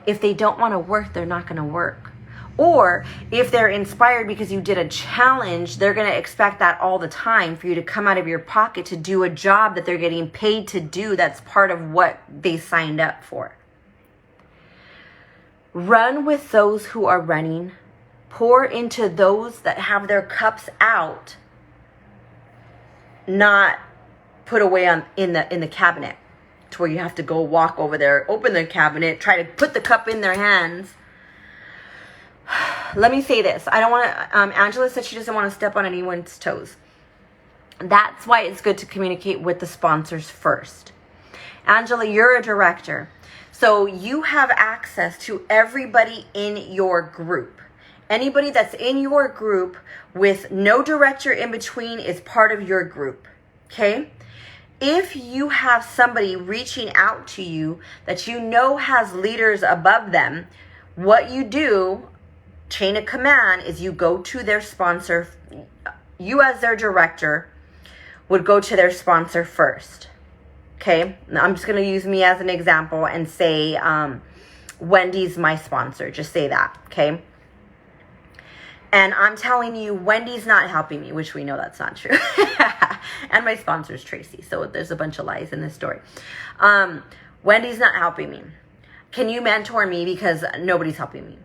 If they don't want to work, they're not going to work. Or if they're inspired because you did a challenge, they're going to expect that all the time for you to come out of your pocket to do a job that they're getting paid to do. That's part of what they signed up for. Run with those who are running. Pour into those that have their cups out, not put away in the cabinet, to where you have to go walk over there, open the cabinet, try to put the cup in their hands. Let me say this. I don't want to, Angela said she doesn't want to step on anyone's toes. That's why it's good to communicate with the sponsors first. Angela, you're a director. So you have access to everybody in your group. Anybody that's in your group with no director in between is part of your group, okay? If you have somebody reaching out to you that you know has leaders above them, what you do, chain of command, is you go to their sponsor. You as their director would go to their sponsor first, okay? I'm just going to use me as an example and say Wendy's my sponsor. Just say that, okay? And I'm telling you, Wendy's not helping me, which we know that's not true. And my sponsor is Tracy. So there's a bunch of lies in this story. Wendy's not helping me. Can you mentor me? Because nobody's helping me.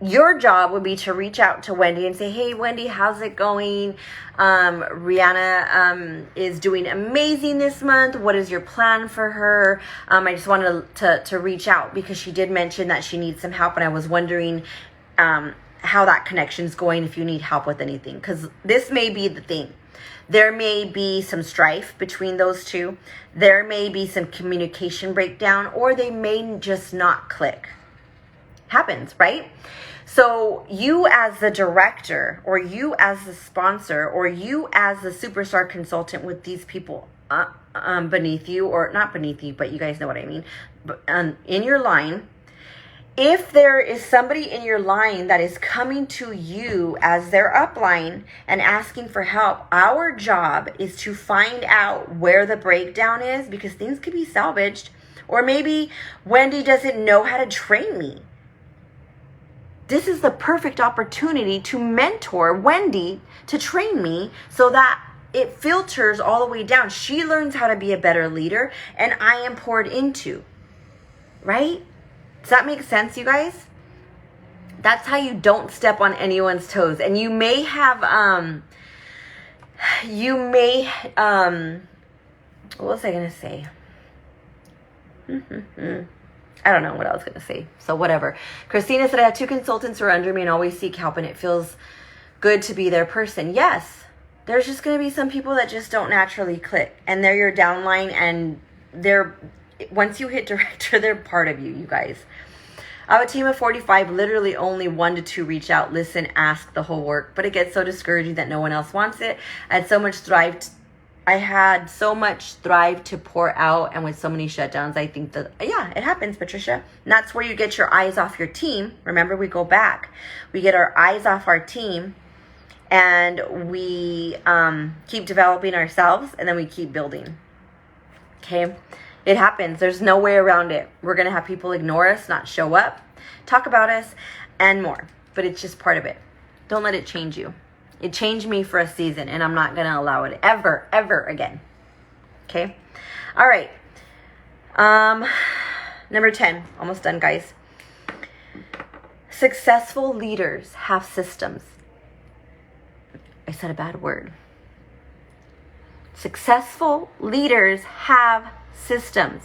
Your job would be to reach out to Wendy and say, hey, Wendy, how's it going? Rihanna is doing amazing this month. What is your plan for her? I just wanted to reach out because she did mention that she needs some help. And I was wondering how that connection's going, if you need help with anything. Because this may be the thing. There may be some strife between those two. There may be some communication breakdown, or they may just not click. Happens, right? So you as the director, or you as the sponsor, or you as the superstar consultant with these people beneath you, or not beneath you, but you guys know what I mean, in your line, if there is somebody in your line that is coming to you as their upline and asking for help, our job is to find out where the breakdown is, because things could be salvaged. Or maybe Wendy doesn't know how to train me. This is the perfect opportunity to mentor Wendy to train me so that it filters all the way down. She learns how to be a better leader, and I am poured into. Right? Does that make sense, you guys? That's how you don't step on anyone's toes. And you may have, what was I going to say? I don't know what I was going to say. So whatever. Christina said, I have 2 consultants who are under me and always seek help, and it feels good to be their person. Yes. There's just going to be some people that just don't naturally click, and they're your downline, and once you hit director, they're part of you guys. I have a team of 45, literally only 1 to 2 reach out, listen, ask the whole work, but it gets so discouraging that no one else wants it. I had so much thrive to pour out, and with so many shutdowns, I think that, yeah, it happens, Patricia. And that's where you get your eyes off your team. Remember, we go back. We get our eyes off our team, and we keep developing ourselves, and then we keep building. Okay? It happens. There's no way around it. We're going to have people ignore us, not show up, talk about us, and more. But it's just part of it. Don't let it change you. It changed me for a season, and I'm not going to allow it ever, ever again. Okay? All right. Number 10. Almost done, guys. Successful leaders have systems. I said a bad word. Successful leaders have systems.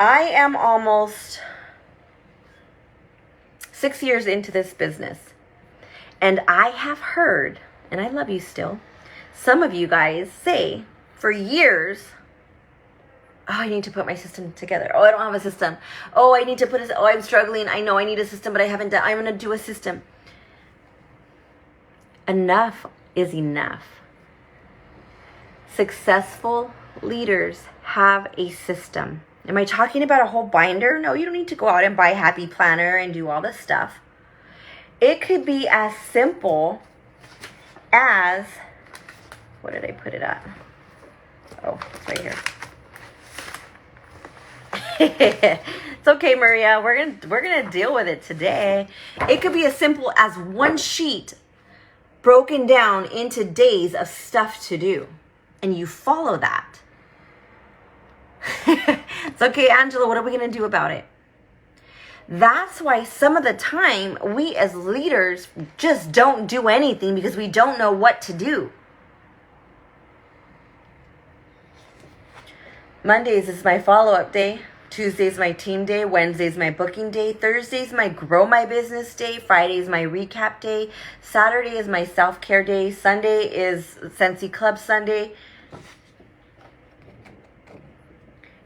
I am almost 6 years into this business, and I have heard, and I love you still, some of you guys say for years, oh, I need to put my system together. Oh, I don't have a system. Oh, I need to put it. Oh, I'm struggling. I know I need a system, but I haven't done. I'm going to do a system. Enough is enough. Successful leaders have a system. Am I talking about a whole binder? No, you don't need to go out and buy Happy Planner and do all this stuff. It could be as simple as, what did I put it at? Oh, it's right here. It's okay, Maria. We're gonna deal with it today. It could be as simple as one sheet broken down into days of stuff to do, and you follow that. It's okay, Angela. What are we gonna do about it? That's why some of the time we as leaders just don't do anything because we don't know what to do. Mondays is my follow-up day. Tuesday's my team day. Wednesday's my booking day. Thursday's my grow my business day. Friday's my recap day. Saturday is my self-care day. Sunday is Scentsy Club Sunday.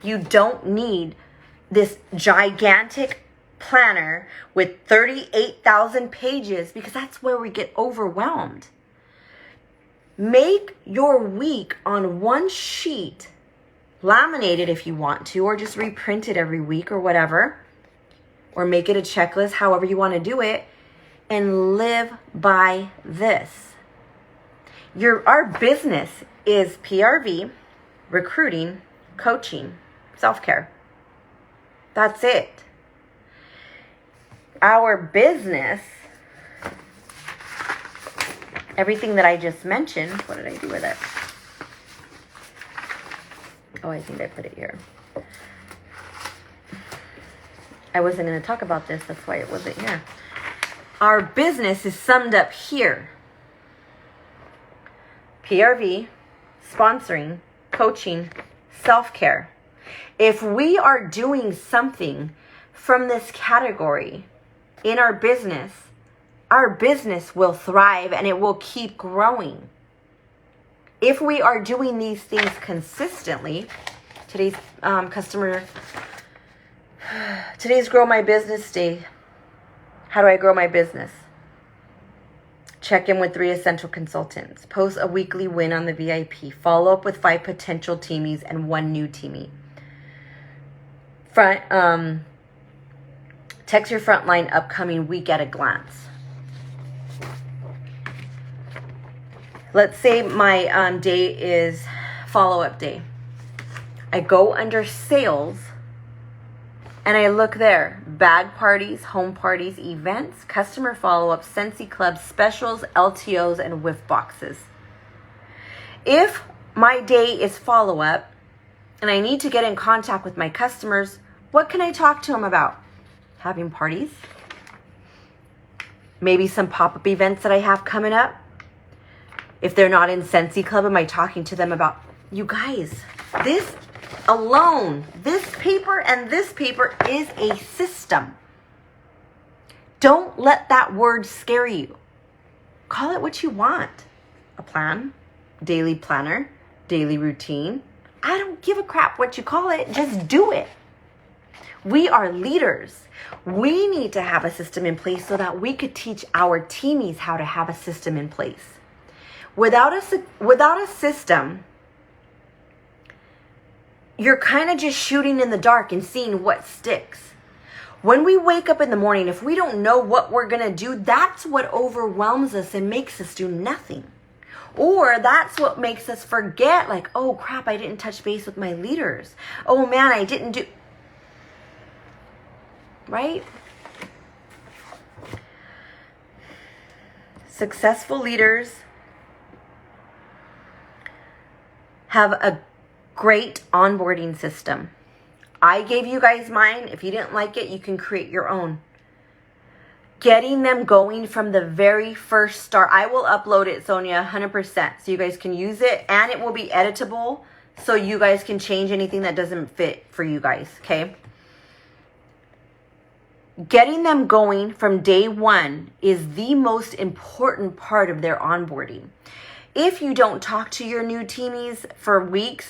You don't need this gigantic planner with 38,000 pages because that's where we get overwhelmed. Make your week on one sheet. Laminate it if you want to, or just reprint it every week or whatever, or make it a checklist, however you want to do it, and live by this. Our business is PRV, recruiting, coaching, self-care. That's it. Our business, everything that I just mentioned, what did I do with it? Oh, I think I put it here. I wasn't going to talk about this. That's why it wasn't here. Our business is summed up here. PRV, sponsoring, coaching, self-care. If we are doing something from this category in our business will thrive and it will keep growing. If we are doing these things consistently, today's Grow My Business Day. How do I grow my business? Check in with 3 essential consultants. Post a weekly win on the VIP. Follow up with 5 potential teamies and 1 new teamie. Text your frontline upcoming week at a glance. Let's say my day is follow-up day. I go under sales and I look there. Bag parties, home parties, events, customer follow-up, Scentsy Club, specials, LTOs, and whiff boxes. If my day is follow-up and I need to get in contact with my customers, what can I talk to them about? Having parties. Maybe some pop-up events that I have coming up. If they're not in Scentsy Club, am I talking to them about, you guys, this alone, this paper and this paper is a system. Don't let that word scare you. Call it what you want. A plan, daily planner, daily routine. I don't give a crap what you call it. Just do it. We are leaders. We need to have a system in place so that we could teach our teamies how to have a system in place. Without a system, you're kind of just shooting in the dark and seeing what sticks. When we wake up in the morning, if we don't know what we're going to do, that's what overwhelms us and makes us do nothing. Or that's what makes us forget, like, oh crap, I didn't touch base with my leaders. Oh man, I didn't do, right? Successful leaders have a great onboarding system. I gave you guys mine. If you didn't like it, you can create your own. Getting them going from the very first start. I will upload it, Sonia, 100%. So you guys can use it, and it will be editable so you guys can change anything that doesn't fit for you guys, okay? Getting them going from day one is the most important part of their onboarding. If you don't talk to your new teamies for weeks,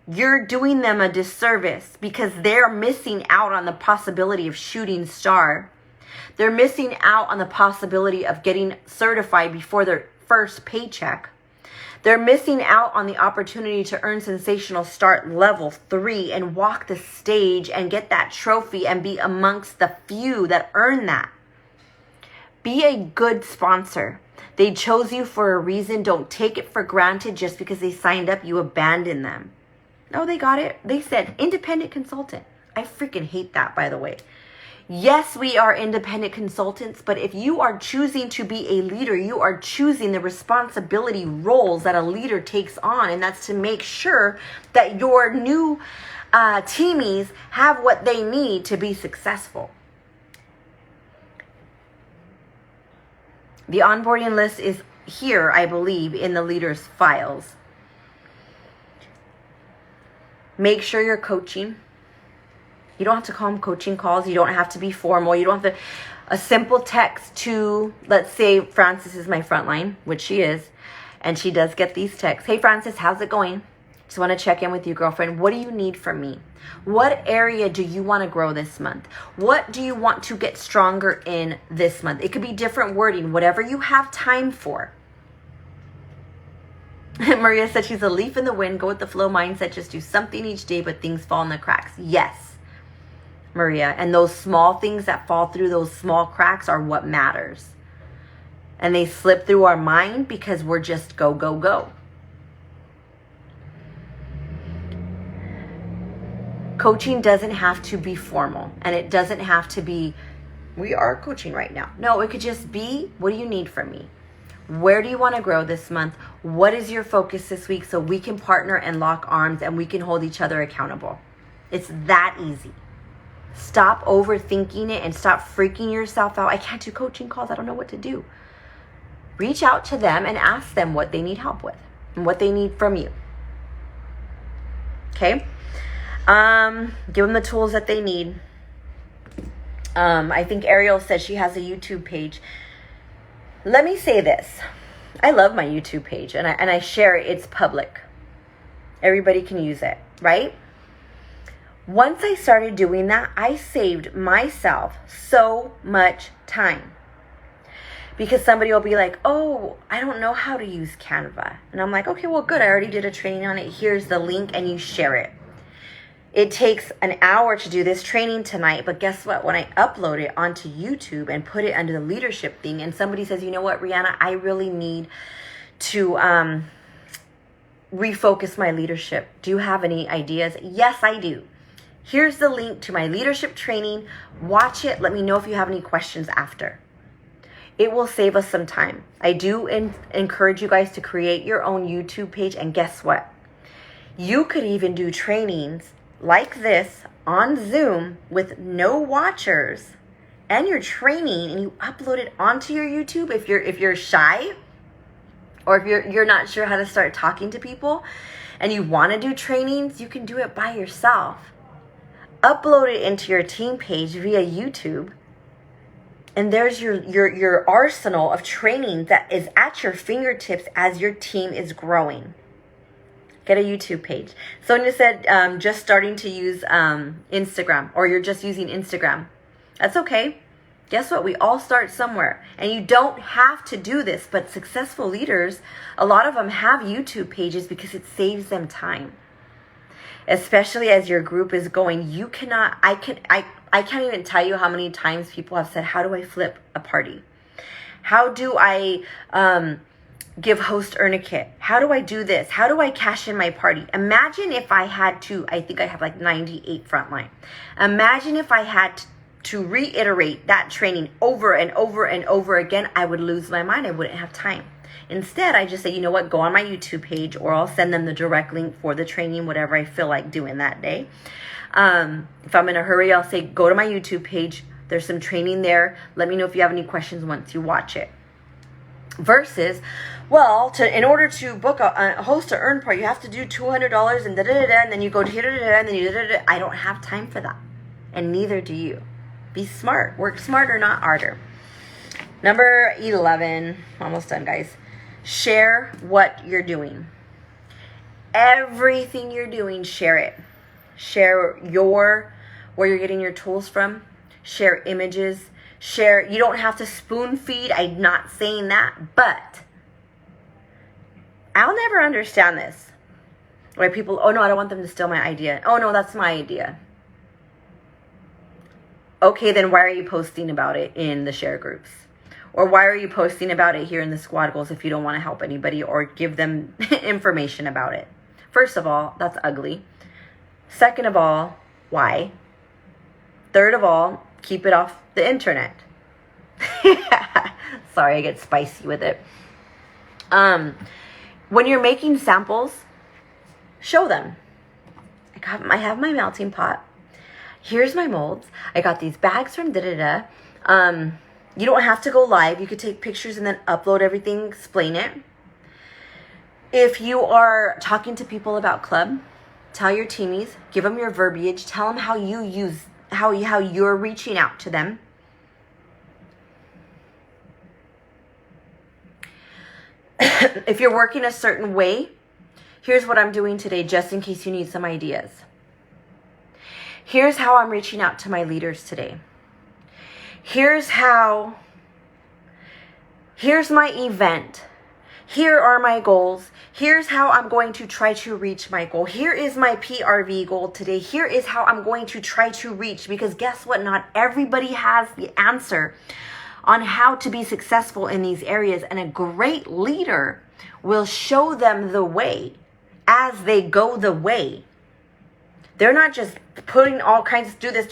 you're doing them a disservice because they're missing out on the possibility of shooting star. They're missing out on the possibility of getting certified before their first paycheck. They're missing out on the opportunity to earn Sensational Start level 3 and walk the stage and get that trophy and be amongst the few that earn that. Be a good sponsor. They chose you for a reason. Don't take it for granted just because they signed up, you abandon them. No, they got it. They said independent consultant. I freaking hate that, by the way. Yes, we are independent consultants, but if you are choosing to be a leader, you are choosing the responsibility roles that a leader takes on, and that's to make sure that your new teamies have what they need to be successful. The onboarding list is here, I believe, in the leader's files. Make sure you're coaching. You don't have to call them coaching calls. You don't have to be formal. You don't have to, a simple text to, let's say Frances is my frontline, which she is, and she does get these texts. Hey Frances, how's it going? Just want to check in with you, girlfriend. What do you need from me? What area do you want to grow this month? What do you want to get stronger in this month? It could be different wording, whatever you have time for. Maria said she's a leaf in the wind, go with the flow mindset, just do something each day, but things fall in the cracks. Yes. Maria, and those small things that fall through those small cracks are what matters. And they slip through our mind because we're just go, go, go. Coaching doesn't have to be formal, and it doesn't have to be, we are coaching right now. No, it could just be, what do you need from me? Where do you want to grow this month? What is your focus this week so we can partner and lock arms and we can hold each other accountable? It's that easy. Stop overthinking it and stop freaking yourself out. I can't do coaching calls. I don't know what to do. Reach out to them and ask them what they need help with and what they need from you. Okay? Give them the tools that they need. I think Ariel said she has a YouTube page. Let me say this. I love my YouTube page and I share it. It's public. Everybody can use it, right? Once I started doing that, I saved myself so much time. Because somebody will be like, oh, I don't know how to use Canva. And I'm like, okay, well, good. I already did a training on it. Here's the link, and you share it. It takes an hour to do this training tonight, but guess what? When I upload it onto YouTube and put it under the leadership thing, and somebody says, you know what, Rihanna, I really need to refocus my leadership. Do you have any ideas? Yes, I do. Here's the link to my leadership training. Watch it. Let me know if you have any questions after. It will save us some time. I do encourage you guys to create your own YouTube page. And guess what? You could even do trainings like this on Zoom with no watchers, and you're training and you upload it onto your YouTube. If you're shy, or if you're not sure how to start talking to people and you want to do trainings, you can do it by yourself. Upload it into your team page via YouTube, and there's your arsenal of training that is at your fingertips as your team is growing. Get a YouTube page. Sonia said just starting to use Instagram, or you're just using Instagram. That's okay. Guess what? We all start somewhere, and you don't have to do this, but successful leaders, a lot of them have YouTube pages because it saves them time. Especially as your group is going, you cannot, I can't even tell you how many times people have said, how do I flip a party? How do I give host earn a kit? How do I do this? How do I cash in my party? Imagine if I had to, I think I have like 98 frontline. Imagine if I had to reiterate that training over and over and over again. I would lose my mind. I wouldn't have time. Instead, I just say, you know what, go on my YouTube page, or I'll send them the direct link for the training, whatever I feel like doing that day. If I'm in a hurry, I'll say, go to my YouTube page. There's some training there. Let me know if you have any questions once you watch it. Versus, well, in order to book a host to earn part, you have to do $200 and and then you go and then you I don't have time for that, and neither do you. Be smart. Work smarter, not harder. Number 11, almost done, guys. Share what you're doing. Everything you're doing, share it. Share where you're getting your tools from. Share images. Share. You don't have to spoon feed. I'm not saying that, but I'll never understand this. Why people, oh no, I don't want them to steal my idea. Oh no, that's my idea. Okay, then why are you posting about it in the share groups? Or why are you posting about it here in the squad goals if you don't want to help anybody or give them information about it? First of all, that's ugly. Second of all, why? Third of all, keep it off the internet. Sorry, I get spicy with it. When you're making samples, show them. I have my melting pot. Here's my molds. I got these bags from da-da-da. You don't have to go live. You could take pictures and then upload everything, explain it. If you are talking to people about club, tell your teamies, give them your verbiage, tell them how you're reaching out to them. If you're working a certain way, here's what I'm doing today, just in case you need some ideas. Here's how I'm reaching out to my leaders today. Here's my event. Here are my goals. Here's how I'm going to try to reach my goal. Here is my PRV goal today. Here is how I'm going to try to reach, because guess what? Not everybody has the answer on how to be successful in these areas, and a great leader will show them the way as they go the way. They're not just putting all kinds of do this.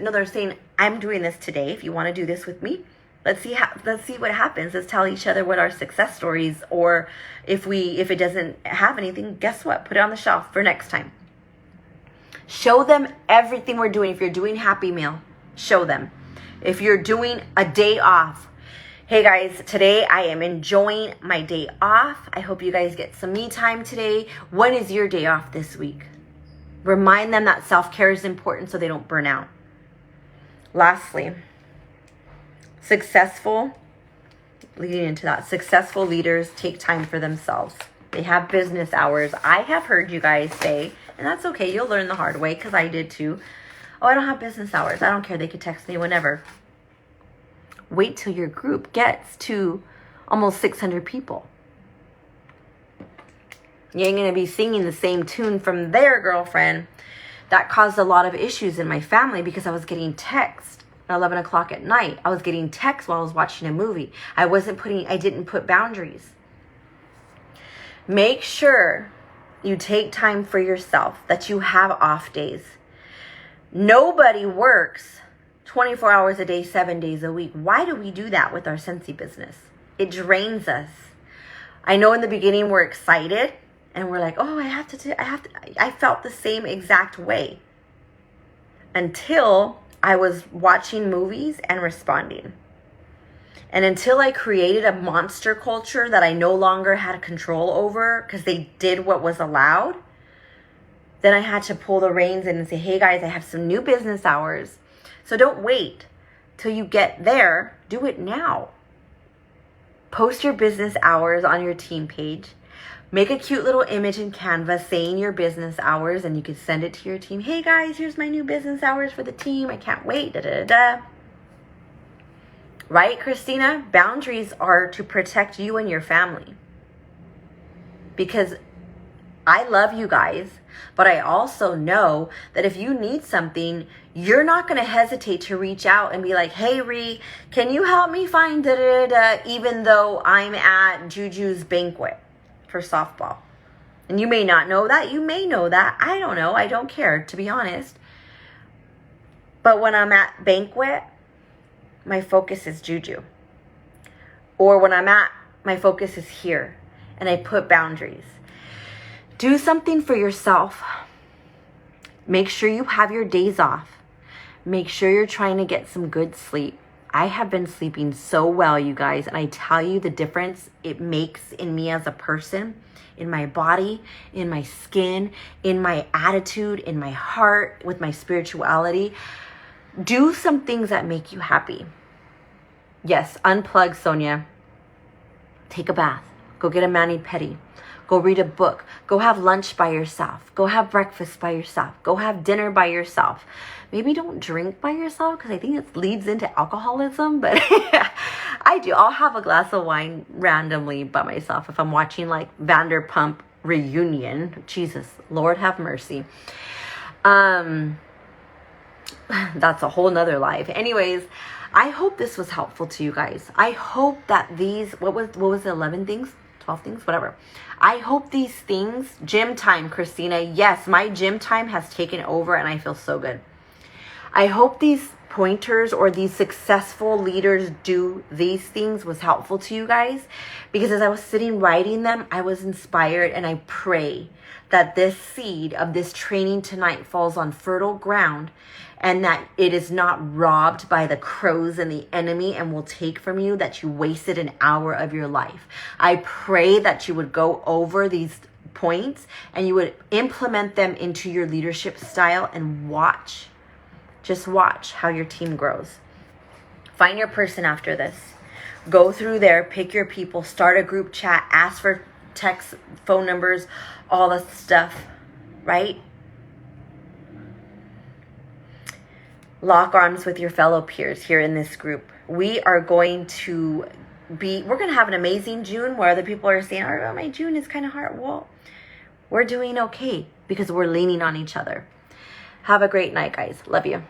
No, they're saying, I'm doing this today. If you want to do this with me, let's see what happens. Let's tell each other what our success stories, or if it doesn't have anything, guess what? Put it on the shelf for next time. Show them everything we're doing. If you're doing Happy Meal, show them. If you're doing a day off, hey guys, today I am enjoying my day off. I hope you guys get some me time today. When is your day off this week? Remind them that self-care is important so they don't burn out. Lastly, successful leaders take time for themselves. They have business hours. I have heard you guys say, and that's okay, you'll learn the hard way, because I did too. Oh, I don't have business hours. I don't care. They could text me whenever. Wait till your group gets to almost 600 people. You ain't going to be singing the same tune from their girlfriend. That caused a lot of issues in my family, because I was getting text at 11 o'clock at night. I was getting text while I was watching a movie. I didn't put boundaries. Make sure you take time for yourself, that you have off days. Nobody works 24 hours a day, 7 days a week. Why do we do that with our Scentsy business? It drains us. I know in the beginning we're excited and we're like, oh, I felt the same exact way until I was watching movies and responding. And until I created a monster culture that I no longer had control over because they did what was allowed, then I had to pull the reins in and say, hey guys, I have some new business hours. So don't wait till you get there. Do it now. Post your business hours on your team page. Make a cute little image in Canva saying your business hours, and you can send it to your team. Hey guys, here's my new business hours for the team. I can't wait. Right, Christina? Boundaries are to protect you and your family. Because I love you guys, but I also know that if you need something, you're not going to hesitate to reach out and be like, hey, Ree, can you help me find da-da-da-da, even though I'm at Juju's banquet for softball. And you may not know that. You may know that. I don't know. I don't care, to be honest. But when I'm at banquet, my focus is Juju. Or when my focus is here, and I put boundaries. Do something for yourself. Make sure you have your days off. Make sure you're trying to get some good sleep. I have been sleeping so well, you guys, and I tell you the difference it makes in me as a person, in my body, in my skin, in my attitude, in my heart, with my spirituality. Do some things that make you happy. Yes, unplug, Sonia. Take a bath. Go get a mani-pedi. Go read a book. Go have lunch by yourself. Go have breakfast by yourself. Go have dinner by yourself. Maybe don't drink by yourself because I think it leads into alcoholism, but I do. I'll have a glass of wine randomly by myself if I'm watching like Vanderpump Reunion. Jesus, Lord have mercy. That's a whole nother life. Anyways, I hope this was helpful to you guys. I hope that these, what was the 11 things? 12 things, whatever. I hope these things, gym time, Christina. Yes, my gym time has taken over and I feel so good. I hope these pointers or these successful leaders do these things was helpful to you guys, because as I was sitting writing them, I was inspired, and I pray that this seed of this training tonight falls on fertile ground and that it is not robbed by the crows and the enemy and will take from you, that you wasted an hour of your life. I pray that you would go over these points and you would implement them into your leadership style and watch. Just watch how your team grows. Find your person after this. Go through there, pick your people, start a group chat, ask for text, phone numbers, all that stuff, right? Lock arms with your fellow peers here in this group. We're going to have an amazing June where other people are saying, oh, my June is kind of hard. Well, we're doing okay because we're leaning on each other. Have a great night, guys. Love you.